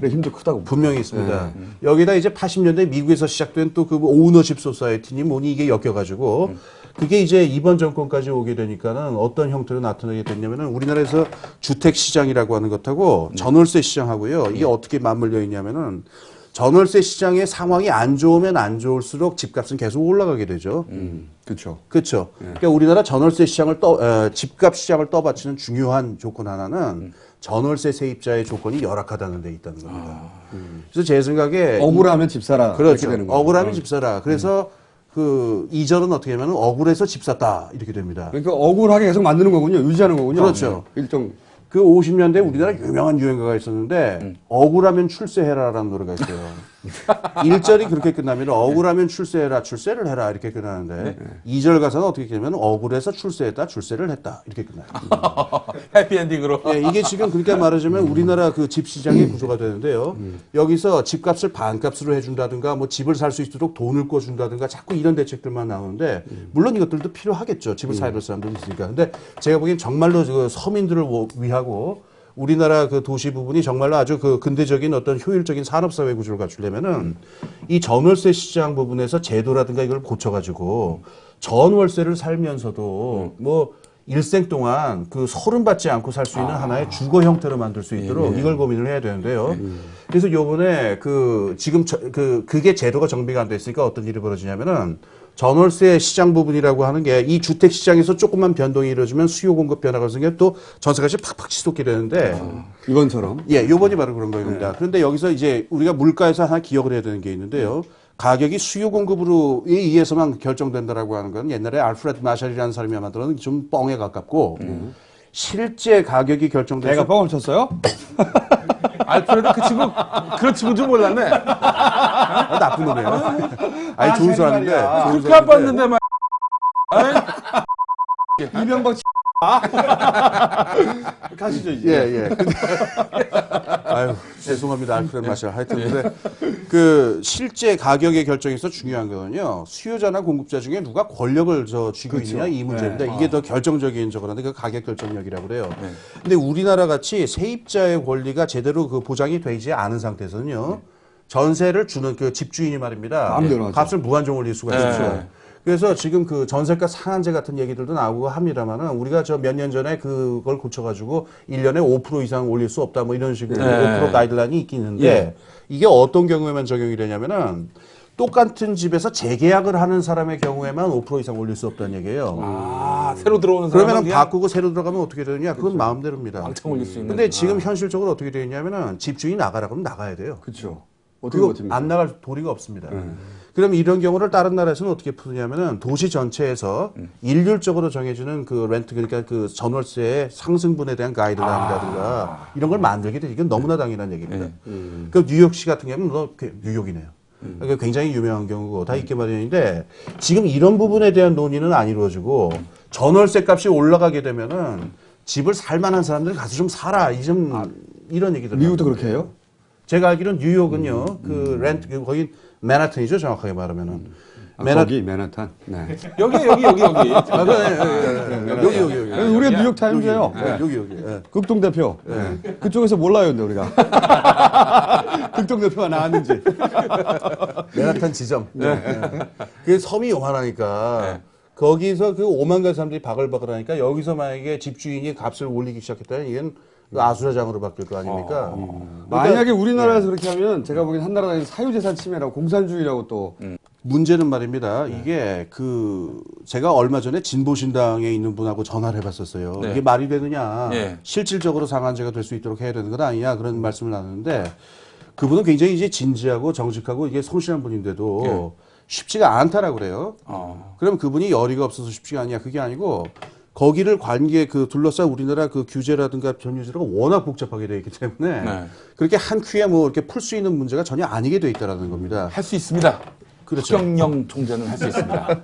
힘도 크다고 분명히 있습니다. 여기다 이제 80년대 미국에서 시작된 또 그 오너십 소사이티니 뭐니 이게 엮여가지고 그게 이제 이번 정권까지 오게 되니까는 어떤 형태로 나타나게 됐냐면은 우리나라에서 주택 시장이라고 하는 것하고 전월세 시장하고요. 이게 어떻게 맞물려 있냐면은 전월세 시장의 상황이 안 좋으면 안 좋을수록 집값은 계속 올라가게 되죠. 그렇죠. 그렇죠. 그러니까 우리나라 전월세 시장을 집값 시장을 떠받치는 중요한 조건 하나는 전월세 세입자의 조건이 열악하다는 데 있다는 겁니다. 그래서 제 생각에 억울하면 집 사라. 그렇죠. 되는 거예요. 억울하면 집 사라. 그래서 그 이절은 어떻게 하면 억울해서 집 샀다 이렇게 됩니다. 그러니까 억울하게 계속 만드는 거군요. 유지하는 거군요. 그렇죠. 일정 그 50년대 우리나라 유명한 유행가가 있었는데 억울하면 출세해라라는 노래가 있어요. 1절이 그렇게 끝나면 억울하면 출세해라, 출세를 해라 이렇게 끝나는데 2절 가사는 어떻게 끝나면 억울해서 출세했다, 출세를 했다 이렇게 끝나요. 해피엔딩으로. 예, 이게 지금 그렇게 말하자면 우리나라 그 집 시장의 구조가 되는데요. 여기서 집값을 반값으로 해준다든가 뭐 집을 살 수 있도록 돈을 꿔준다든가 자꾸 이런 대책들만 나오는데 물론 이것들도 필요하겠죠. 집을 사야 될 사람도 있으니까. 근데 제가 보기엔 정말로 그 서민들을 위하고 우리나라 그 도시 부분이 정말로 아주 그 근대적인 어떤 효율적인 산업사회 구조를 갖추려면은 이 전월세 시장 부분에서 제도라든가 이걸 고쳐가지고 전월세를 살면서도 뭐 일생 동안 그 소름 받지 않고 살 수 있는 하나의 주거 형태로 만들 수 있도록 이걸 고민을 해야 되는데요. 그래서 요번에 그 지금 그게 제도가 정비가 안 됐으니까 어떤 일이 벌어지냐면은 전월세 시장 부분이라고 하는 게 이 주택 시장에서 조금만 변동이 이루어지면 수요 공급 변화가 생겨 또 전세값이 팍팍 치솟게 되는데 이번처럼. 예, 요번이 바로 그런 겁니다. 그런데 여기서 이제 우리가 물가에서 하나 기억을 해야 되는 게 있는데요. 가격이 수요 공급으로 의해서만 결정된다라고 하는 건 옛날에 알프레드 마샬이라는 사람이 만들어낸 좀 뻥에 가깝고 실제 가격이 결정돼서 내가 뻥을 쳤어요? 알프레드 그런 친구 줄 몰랐네. 나쁜 놈이에요. 아니 좋은 사람인데 좋은 그렇게 안 봤는데 말. 이명박 가시죠 이제. 예. 아유, 죄송합니다. 알프레드 마샬. 하여튼 근데 그 실제 가격의 결정에서 중요한 거는요. 수요자나 공급자 중에 누가 권력을 쥐고 있느냐 이 문제입니다. 이게 더 결정적인 저거라는데 그 가격 결정력이라고 그래요. 근데 우리나라 같이 세입자의 권리가 제대로 그 보장이 되지 않은 상태에서는요. 전세를 주는 그 집주인이 말입니다. 마음대로 하죠. 값을 무한정 올릴 수가 있죠. 그래서 지금 그 전세가 상한제 같은 얘기들도 나오고 합니다만은 우리가 저 몇 년 전에 그걸 고쳐가지고 1년에 5% 이상 올릴 수 없다 뭐 이런 식으로 5% 가이드라인이 있긴 있는데 이게 어떤 경우에만 적용이 되냐면은 똑같은 집에서 재계약을 하는 사람의 경우에만 5% 이상 올릴 수 없다는 얘기예요. 아, 새로 들어오는 사람은 그러면 그냥 바꾸고 새로 들어가면 어떻게 되느냐? 그건 마음대로입니다. 왕창 올릴 수 있는. 근데 지금 현실적으로 어떻게 되어 있냐면은 집주인이 나가라 그러면 나가야 돼요. 그렇죠. 어떻게 그거 버팁니까? 안 나갈 도리가 없습니다. 그럼 이런 경우를 다른 나라에서는 어떻게 푸느냐면은 도시 전체에서 일률적으로 정해주는 그 렌트 그러니까 그 전월세의 상승분에 대한 가이드라인이라든가 이런 걸 만들게 돼. 이건 너무나 당연한 얘기입니다. 그 뉴욕시 같은 경우는 뉴욕이네요. 그러니까 굉장히 유명한 경우고 다 있게 마련인데 지금 이런 부분에 대한 논의는 안 이루어지고 전월세 값이 올라가게 되면은 집을 살 만한 사람들이 가서 좀 살아. 이런 얘기들. 미국도 그렇게 해요? 제가 알기로는 뉴욕은요, 그 렌트, 거기 맨하튼이죠, 정확하게 말하면은. 거기 맨하탄. 네. 여기. 여기. 우리가 뉴욕 타임즈예요. 여기. 극동 대표. 그쪽에서 몰라요, 근데 우리가. 극동 대표가 나왔는지. 맨하탄 지점. 그 섬이 요만하니까. 거기서 그 5만 가지 사람들이 바글바글 하니까 여기서 만약에 집주인이 값을 올리기 시작했다면 이건 아수라장으로 바뀔 거 아닙니까? 만약에 우리나라에서 그렇게 하면 제가 보기엔 한나라당에서 사유재산 침해라고 공산주의라고 또 문제는 말입니다. 이게 제가 얼마 전에 진보신당에 있는 분하고 전화를 해봤었어요. 네. 이게 말이 되느냐. 네. 실질적으로 상한제가 될 수 있도록 해야 되는 것 아니냐. 그런 말씀을 나누는데 그분은 굉장히 이제 진지하고 정직하고 이게 성실한 분인데도 쉽지가 않다라고 그래요. 그럼 그분이 열의가 없어서 쉽지가 않냐. 그게 아니고 거기를 둘러싼 우리나라 그 규제라든가 법률제도가 워낙 복잡하게 되어 있기 때문에 그렇게 한 큐에 뭐 이렇게 풀 수 있는 문제가 전혀 아니게 되어 있다라는 겁니다. 할 수 있습니다. 그렇죠. 국경령 총재는 할 수 있습니다.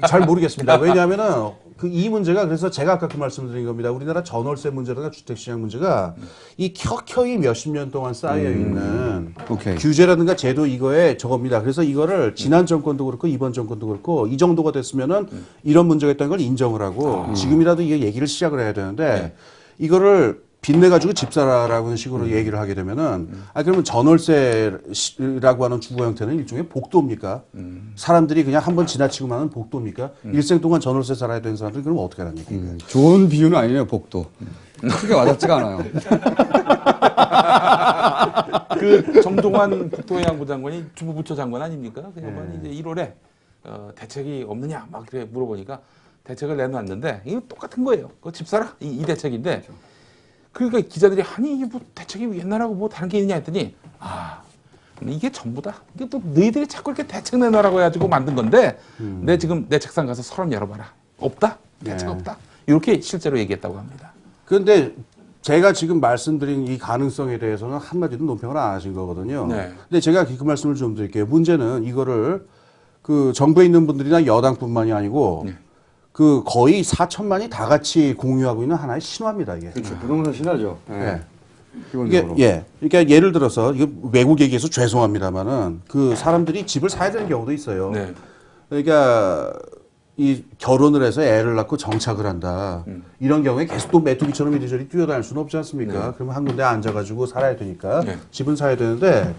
잘 모르겠습니다. 왜냐하면은 이 문제가 그래서 제가 아까 그 말씀드린 겁니다. 우리나라 전월세 문제라든가 주택시장 문제가 이 켜켜이 몇십 년 동안 쌓여 있는 규제라든가 제도 이거에 저겁니다. 그래서 이거를 지난 정권도 그렇고 이번 정권도 그렇고 이 정도가 됐으면은 이런 문제가 있다는 걸 인정을 하고 지금이라도 이게 얘기를 시작을 해야 되는데 이거를 빚내가지고 집 사라라는 식으로 얘기를 하게 되면은, 그러면 전월세라고 하는 주거 형태는 일종의 복도입니까? 사람들이 그냥 한번 지나치고만 하는 복도입니까? 일생 동안 전월세 살아야 되는 사람들이 그럼 어떻게 하는 얘기인가요? 좋은 비유는 아니네요, 복도. 크게 와닿지가 않아요. 그 정동환 국토해양부 장관이 주무부처 장관 아닙니까? 그 양반이 이제 1월에 대책이 없느냐 막 그래 물어보니까 대책을 내놨는데 이거 똑같은 거예요. 그거 집 사라 이 대책인데. 그러니까 기자들이 아니 이게 뭐 대책이 옛날하고 뭐 다른 게 있냐 했더니 이게 전부다. 이게 또 너희들이 자꾸 이렇게 대책 내놔라고 해가지고 만든 건데 지금 내 책상 가서 서랍 열어봐라. 없다. 대책 없다. 이렇게 실제로 얘기했다고 합니다. 그런데 제가 지금 말씀드린 이 가능성에 대해서는 한마디도 논평을 안 하신 거거든요. 네. 근데 제가 그 말씀을 좀 드릴게요. 문제는 이거를 그 정부에 있는 분들이나 여당뿐만이 아니고 그 거의 4천만이 다 같이 공유하고 있는 하나의 신화입니다, 이게. 그렇죠. 부동산 신화죠. 네. 예. 기본적으로. 이게, 그러니까 예를 들어서, 이거 외국 얘기해서 죄송합니다만은 그 사람들이 집을 사야 되는 경우도 있어요. 네. 그러니까 이 결혼을 해서 애를 낳고 정착을 한다. 이런 경우에 계속 또 메뚜기처럼 이리저리 뛰어다닐 수는 없지 않습니까? 그러면 한 군데 앉아가지고 살아야 되니까 네. 집은 사야 되는데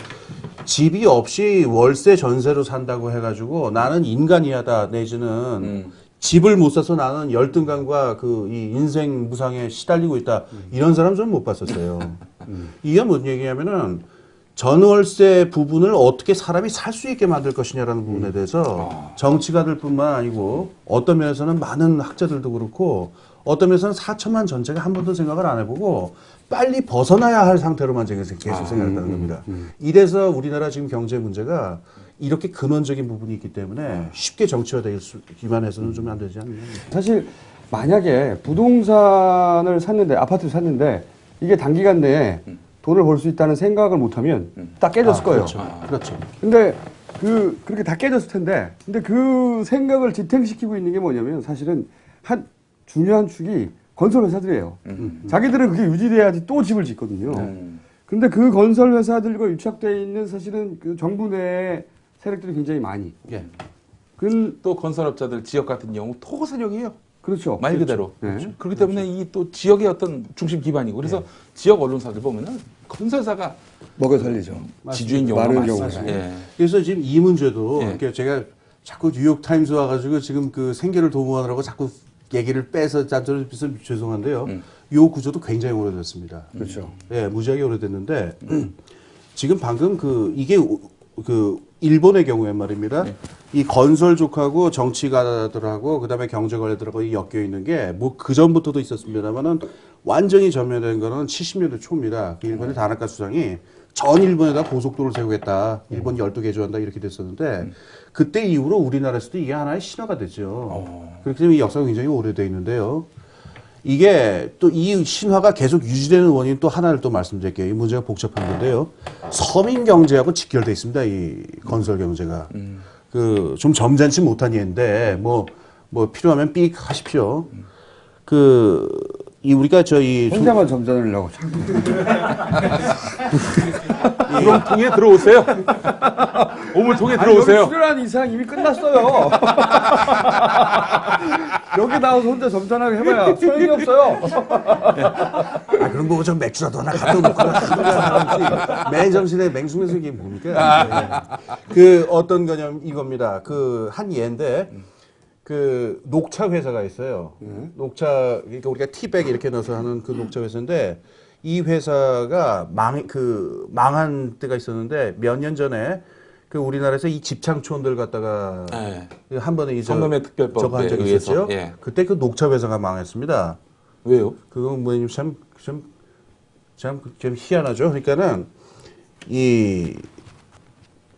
집이 없이 월세 전세로 산다고 해가지고 나는 인간이하다 내지는 집을 못 사서 나는 열등감과 그 이 인생 무상에 시달리고 있다. 이런 사람 좀 못 봤었어요. 이게 뭔 얘기냐면은 전월세 부분을 어떻게 사람이 살 수 있게 만들 것이냐라는 부분에 대해서 정치가들뿐만 아니고 어떤 면에서는 많은 학자들도 그렇고 어떤 면에서는 4천만 전체가 한 번도 생각을 안 해보고 빨리 벗어나야 할 상태로만 계속 생각한다는 겁니다. 이래서 우리나라 지금 경제 문제가 이렇게 근원적인 부분이 있기 때문에 쉽게 정치화되기만 해서는 좀 안 되지 않나. 사실 만약에 부동산을 샀는데 아파트를 샀는데 이게 단기간 내에 돈을 벌 수 있다는 생각을 못하면 딱 깨졌을 거예요. 그렇죠. 근데 그렇게 다 깨졌을 텐데, 근데 그 생각을 지탱시키고 있는 게 뭐냐면 사실은 한 중요한 축이 건설 회사들이에요. 자기들은 그게 유지돼야지 또 집을 짓거든요. 근데 그 건설 회사들과 유착되어 있는 사실은 그 정부 내 세력들이 굉장히 많이. 예. 또 건설업자들 지역 같은 경우 토거 세력이에요. 그렇죠. 말 그대로. 그렇죠. 네. 그렇기 때문에 이 또 지역의 어떤 중심 기반이고 그래서 지역 언론사들 보면은 건설사가 먹여 살리죠. 지주인 경우가 많은 많습니다. 경우가. 예. 그래서 지금 이 문제도 예. 이렇게 제가 자꾸 뉴욕타임스 와가지고 지금 그 생계를 도모하느라고 자꾸 얘기를 빼서 짠소리 빚어 죄송한데요. 요 구조도 굉장히 오래됐습니다. 그렇죠. 예, 무지하게 오래됐는데 지금 방금 이게 그 일본의 경우에 말입니다. 이 건설족하고 정치가들하고 그다음에 경제관리들하고 엮여 있는 게 뭐 그 전부터도 있었습니다만은 완전히 전면된 거는 70년대 초입니다. 그 일본의 다나카 수상이 전 일본에다 고속도로를 세우겠다. 일본 12개 조한다 이렇게 됐었는데 그때 이후로 우리나라에서도 이게 하나의 신화가 됐죠. 그렇기 때문에 이 역사가 굉장히 오래돼 있는데요. 이게 또 이 신화가 계속 유지되는 원인 또 하나를 또 말씀드릴게요. 이 문제가 복잡한 건데요. 서민 경제하고 직결돼 있습니다. 이 건설 경제가. 그 좀 점잖지 못한 예인데 뭐 필요하면 삑 하십시오. 우리가 혼자만 점잖으려고. 우물통에 들어오세요. 우물통에 들어오세요. 여기 출연한 이상 이미 끝났어요. 여기 나와서 혼자 점잖하게 해봐야 소용이 없어요. 그럼 뭐 좀 맥주라도 하나 갖다 놓고 맨 정신에 맹숭맹숭 이게 뭡니까? 그 어떤 거냐면 이겁니다. 그 한 예인데 그 녹차 회사가 있어요. 녹차 그러니까 우리가 티백 이렇게 넣어서 하는 그 녹차 회사인데 이 회사가 망한 때가 있었는데 몇 년 전에 그 우리나라에서 이 집창촌들 갖다가 한 번에 성남의 특별법에 저거 한 적이 의해서, 있었죠. 예. 그때 그 녹차 회사가 망했습니다. 왜요? 그건 뭐냐면 참 희한하죠. 그러니까는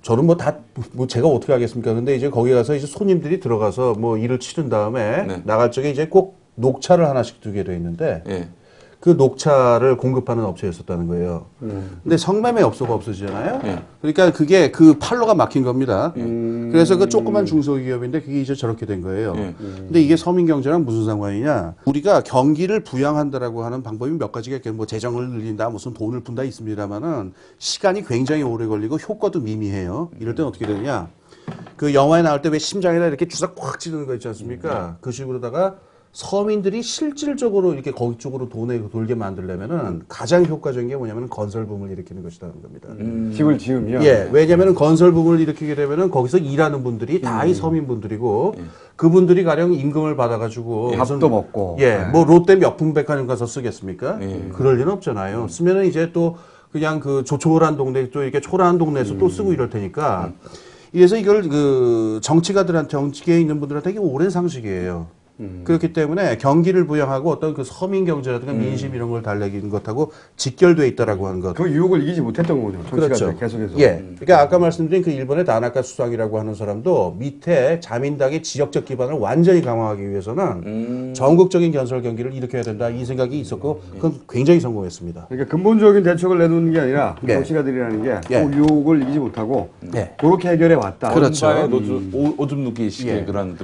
저는 뭐 제가 어떻게 하겠습니까? 근데 이제 거기 가서 이제 손님들이 들어가서 뭐 일을 치른 다음에 나갈 적에 이제 꼭 녹차를 하나씩 두게 돼 있는데 그 녹차를 공급하는 업체였었다는 거예요. 근데 성남에 업소가 없어지잖아요. 그러니까 그게 그 판로가 막힌 겁니다. 그래서 그 조그만 중소기업인데 그게 이제 저렇게 된 거예요. 근데 이게 서민 경제랑 무슨 상관이냐? 우리가 경기를 부양한다라고 하는 방법이 몇 가지가 있겠죠. 뭐 재정을 늘린다, 무슨 돈을 푼다 있습니다만은 시간이 굉장히 오래 걸리고 효과도 미미해요. 이럴 때는 어떻게 되느냐? 그 영화에 나올 때 왜 심장에다 이렇게 주사 꽉 찌르는 거 있지 않습니까? 그 식으로다가 서민들이 실질적으로 이렇게 거기 쪽으로 돈에 돌게 만들려면은 가장 효과적인 게 뭐냐면 건설붐을 일으키는 것이라는 겁니다. 집을 지으면. 예, 왜냐면은 건설붐을 일으키게 되면은 거기서 일하는 분들이 다 이 서민분들이고 그분들이 가령 임금을 받아가지고 밥도 먹고. 뭐 롯데 명품백화점 가서 쓰겠습니까? 그럴 리는 없잖아요. 쓰면은 이제 또 그냥 그 조촐한 동네 또 이렇게 초라한 동네에서 또 쓰고 이럴 테니까. 그래서 이걸 그 정치계에 있는 분들한테 이게 오랜 상식이에요. 그렇기 때문에 경기를 부양하고 어떤 그 서민 경제라든가 민심 이런 걸 달래기는 것하고 직결돼 있다라고 하는 것. 그 유혹을 이기지 못했던 거죠. 정치가 그렇죠. 계속해서. 예. 그러니까 아까 말씀드린 그 일본의 다나카 수상이라고 하는 사람도 밑에 자민당의 지역적 기반을 완전히 강화하기 위해서는 전국적인 건설 경기를 일으켜야 된다 이 생각이 있었고 그건 굉장히 성공했습니다. 그러니까 근본적인 대책을 내놓는 게 아니라 예. 정치가들이라는 게 예. 꼭 유혹을 이기지 못하고 예. 그렇게 해결해 왔다. 그렇죠. 오줌 누기식의 예. 그런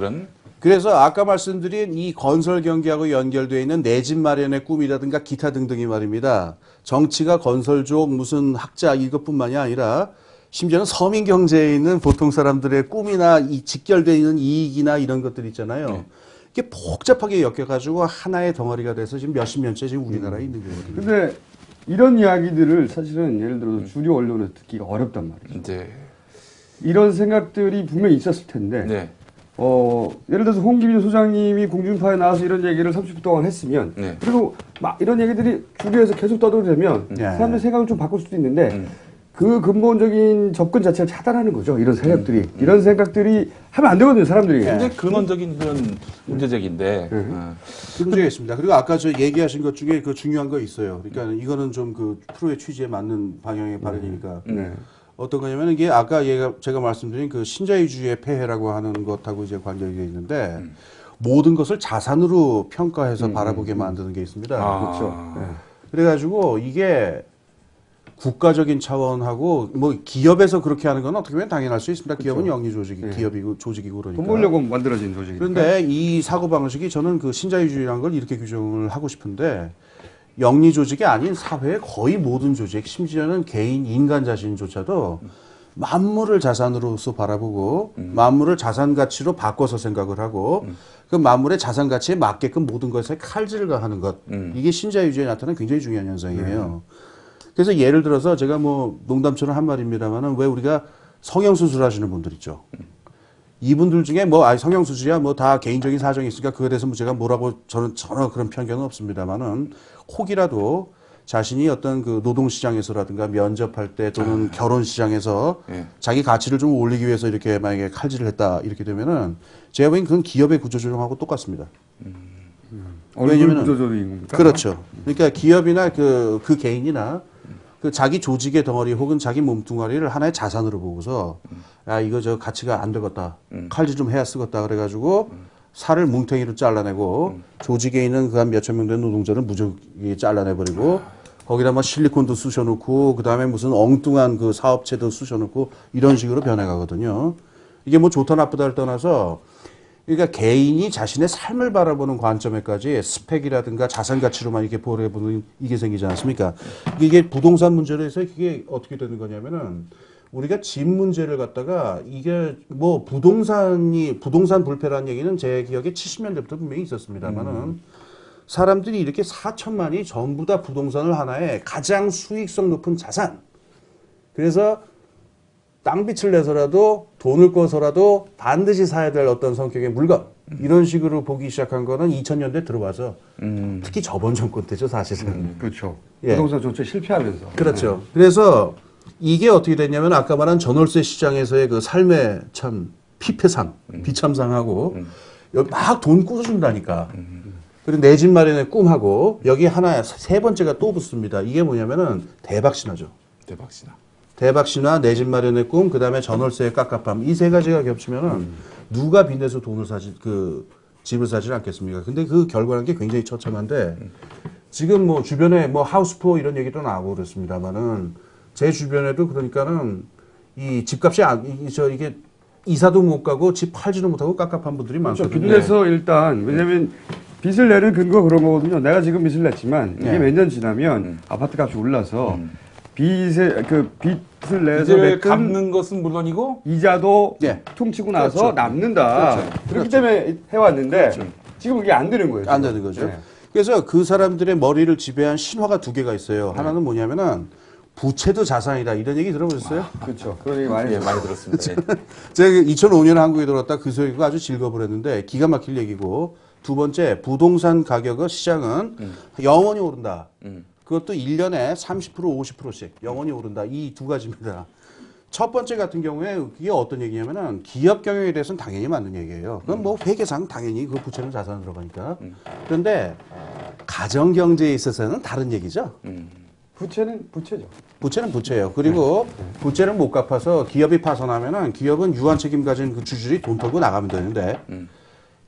그래서 아까 말씀드린 이 건설 경기하고 연결되어 있는 내 집 마련의 꿈이라든가 기타 등등이 말입니다. 정치가 건설족 무슨 학자 이것뿐만이 아니라 심지어는 서민 경제에 있는 보통 사람들의 꿈이나 이 직결되어 있는 이익이나 이런 것들 있잖아요. 이게 복잡하게 엮여가지고 하나의 덩어리가 돼서 지금 몇십 년째 지금 우리나라에 있는 거거든요. 근데 이런 이야기들을 사실은 예를 들어서 주류 언론에서 듣기가 어렵단 말이죠. 이제 이런 생각들이 분명히 있었을 텐데 네. 예를 들어서 홍기민 소장님이 공중파에 나와서 이런 얘기를 30분 동안 했으면 네. 그리고 막 이런 얘기들이 주류에서 계속 떠들면 사람들 생각을 좀 바꿀 수도 있는데 그 근본적인 접근 자체를 차단하는 거죠. 이런 세력들이. 이런 생각들이 하면 안 되거든요. 사람들이. 굉장히 근원적인 그런 문제적인데 그 문제가 있습니다. 그리고 아까 저 얘기하신 것 중에 그 중요한 거 있어요. 그러니까 이거는 좀 그 프로의 취지에 맞는 방향의 발언이니까. 어떤 거냐면 이게 아까 제가 말씀드린 그 신자유주의의 폐해라고 하는 것하고 이제 관련이 되어 있는데 모든 것을 자산으로 평가해서 바라보게 만드는 게 있습니다. 그렇죠. 그래가지고 이게 국가적인 차원하고 뭐 기업에서 그렇게 하는 건 어떻게 보면 당연할 수 있습니다. 기업은 영리 조직이 기업이고 조직이고 그러니까. 돈 벌려고 만들어진 조직이니까. 그런데 이 사고 방식이 저는 그 신자유주의라는 걸 이렇게 규정을 하고 싶은데 영리 조직이 아닌 사회의 거의 모든 조직, 심지어는 개인 인간 자신조차도 만물을 자산으로서 바라보고 만물을 자산 가치로 바꿔서 생각을 하고 그 만물의 자산 가치에 맞게끔 모든 것에 칼질을 가하는 것 이게 신자유주의에 나타나는 굉장히 중요한 현상이에요. 그래서 예를 들어서 제가 뭐 농담처럼 한 말입니다만은 왜 우리가 성형수술 하시는 분들 있죠. 이분들 중에 뭐 성형수술이야 뭐 다 개인적인 사정이 있으니까 그거에 대해서 뭐 제가 뭐라고 저는 전혀 그런 편견은 없습니다만은 혹이라도 자신이 어떤 그 노동시장에서라든가 면접할 때 또는 결혼시장에서 자기 가치를 좀 올리기 위해서 이렇게 만약에 칼질을 했다 이렇게 되면은 제가 보기엔 그건 기업의 구조조정하고 똑같습니다. 왜냐면 구조조정인 겁니까? 그렇죠. 그러니까 기업이나 그 개인이나 그 자기 조직의 덩어리 혹은 자기 몸뚱아리를 하나의 자산으로 보고서 야 이거 저 가치가 안 되겠다 칼질 좀 해야 쓰겠다 그래가지고 살을 뭉탱이로 잘라내고 조직에 있는 그 한 몇천 명 된 노동자를 무적이 잘라내버리고 거기다 막 실리콘도 쑤셔놓고 그 다음에 무슨 엉뚱한 그 사업체도 쑤셔놓고 이런 식으로 변해가거든요. 이게 뭐 좋다 나쁘다를 떠나서 그러니까 개인이 자신의 삶을 바라보는 관점에까지 스펙이라든가 자산 가치로만 이렇게 보려보는 이게 생기지 않습니까? 이게 부동산 문제로 해서 이게 어떻게 되는 거냐면은 우리가 집 문제를 갖다가 이게 뭐 부동산 불패라는 얘기는 제 기억에 70년대부터 분명히 있었습니다만은 사람들이 이렇게 4천만이 전부 다 부동산을 하나의 가장 수익성 높은 자산. 그래서 땅빛을 내서라도 돈을 꿔서라도 반드시 사야 될 어떤 성격의 물건 이런 식으로 보기 시작한 거는 2000년대 들어와서 특히 저번 정권 때죠 사실은. 그렇죠. 예. 부동산 정책 실패하면서. 그렇죠. 그래서 이게 어떻게 됐냐면 아까 말한 전월세 시장에서의 그 삶의 참 피폐상, 비참상하고 여기 막 돈 꾸준다니까. 그리고 내 집 마련의 꿈하고 여기 하나 세 번째가 또 붙습니다. 이게 뭐냐면은 대박신화죠. 대박신화, 내 집 마련의 꿈, 그 다음에 전월세의 깝깝함. 이 세 가지가 겹치면은 누가 빚내서 돈을 집을 사지 않겠습니까? 근데 그 결과라는 게 굉장히 처참한데 지금 뭐 주변에 뭐 하우스포 이런 얘기도 나오고 그렇습니다만은 제 주변에도 그러니까는 이 집값이 이게 이사도 못 가고 집 팔지도 못하고 깝깝한 분들이 그렇죠. 많거든요. 빚내서 일단 왜냐면 빚을 내는 근거가 그런 거거든요. 내가 지금 빚을 냈지만 이게 몇 년 지나면 아파트 값이 올라서 빚을 내서 빚을 갚는 것은 물론이고 이자도 퉁치고 나서 그렇죠. 남는다. 그렇기 때문에 해왔는데 지금 이게 안 되는 거예요. 안 지금. 되는 거죠. 네. 그래서 그 사람들의 머리를 지배한 신화가 두 개가 있어요. 하나는 뭐냐면은 부채도 자산이다 이런 얘기 들어보셨어요? 그렇죠. 그런 얘기 많이 많이 들었습니다. 제가 2005년에 한국에 들어왔다 그 소리가 아주 즐거워버렸는데 기가 막힐 얘기고 두 번째 부동산 가격의 시장은 영원히 오른다. 그것도 1년에 30% 50%씩 영원히 오른다. 이 두 가지입니다. 첫 번째 같은 경우에 그게 어떤 얘기냐면은 기업 경영에 대해서는 당연히 맞는 얘기예요. 그건 뭐 회계상 당연히 그 부채는 자산 들어가니까. 그런데 가정 경제에 있어서는 다른 얘기죠. 부채는 부채죠. 부채는 부채예요. 그리고 부채를 못 갚아서 기업이 파산하면은 기업은 유한 책임 가진 그 주주들이 돈 털고 나가면 되는데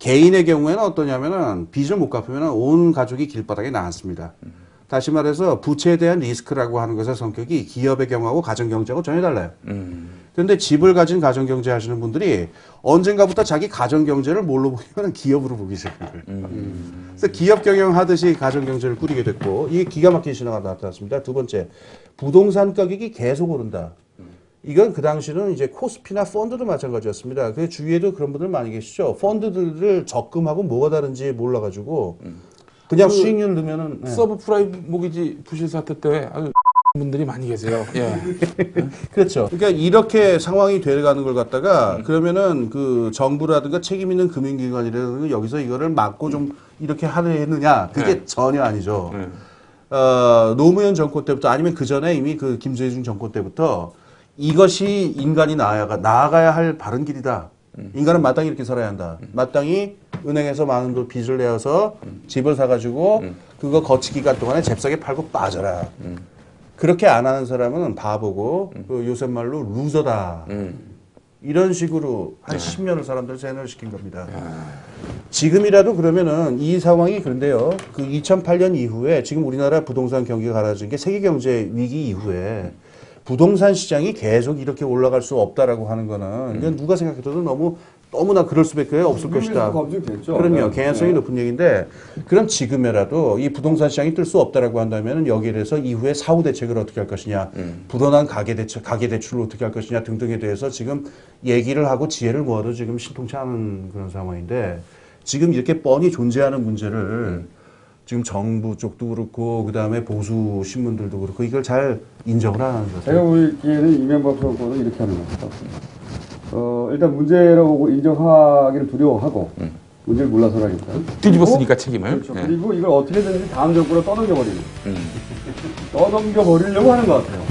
개인의 경우에는 어떠냐면은 빚을 못 갚으면은 온 가족이 길바닥에 나앉습니다. 다시 말해서 부채에 대한 리스크라고 하는 것의 성격이 기업의 경우하고 가정 경제하고 전혀 달라요. 그런데 집을 가진 가정 경제 하시는 분들이 언젠가부터 자기 가정 경제를 뭘로 보냐면 기업으로 보기 시작한 거예요. 그래서 기업 경영하듯이 가정 경제를 꾸리게 됐고 이게 기가 막힌 신화가 나타났습니다. 두 번째, 부동산 가격이 계속 오른다. 이건 그 당시는 이제 코스피나 펀드도 마찬가지였습니다. 그 주위에도 그런 분들 많이 계시죠. 펀드들을 적금하고 뭐가 다른지 몰라가지고 그냥 수익률 넣으면은 서브프라임 모기지 부실 사태 때 아주 분들이 많이 계세요. 예. 그렇죠. 그러니까 이렇게 상황이 돼가는 걸 갖다가 그러면은 그 정부라든가 책임 있는 금융기관이라든가 여기서 이거를 막고 좀 이렇게 하느냐 그게 전혀 아니죠. 노무현 정권 때부터 아니면 그 전에 이미 그 김대중 정권 때부터 이것이 인간이 나아가야 할 바른 길이다. 인간은 마땅히 이렇게 살아야 한다. 마땅히 은행에서 많은 돈 빚을 내어서 집을 사가지고 그거 거치 기간 동안에 잽싸게 팔고 빠져라. 그렇게 안 하는 사람은 바보고 그 요새 말로 루저다. 이런 식으로 한 10년을 사람들을 세뇌시킨 겁니다. 지금이라도 그러면은 이 상황이 그런데요. 그 2008년 이후에 지금 우리나라 부동산 경기가 가라앉은 게 세계 경제 위기 이후에 부동산 시장이 계속 이렇게 올라갈 수 없다라고 하는 거는 이건 누가 생각해도 너무나 그럴 수밖에 없을 것이다. 그럼요. 개연성이 높은 얘기인데 그럼 지금이라도 이 부동산 시장이 뜰 수 없다라고 한다면 여기에 대해서 이후에 사후 대책을 어떻게 할 것이냐, 불어난 가계 대출을 어떻게 할 것이냐 등등에 대해서 지금 얘기를 하고 지혜를 모아도 지금 신통치 않은 그런 상황인데 지금 이렇게 뻔히 존재하는 문제를 지금 정부 쪽도 그렇고 그다음에 보수 신문들도 그렇고 이걸 잘 인정을 안 하는 거죠. 제가 보기에는 이명박 정권은 이렇게 하는 것 같아요. 일단 문제라고 인정하기를 두려워하고 문제를 몰라서라니까. 뒤집었으니까 책임을. 그렇죠. 그리고 이걸 어떻게든지 다음 정권으로 떠넘겨버리는. 떠넘겨버리려고 하는 것 같아요.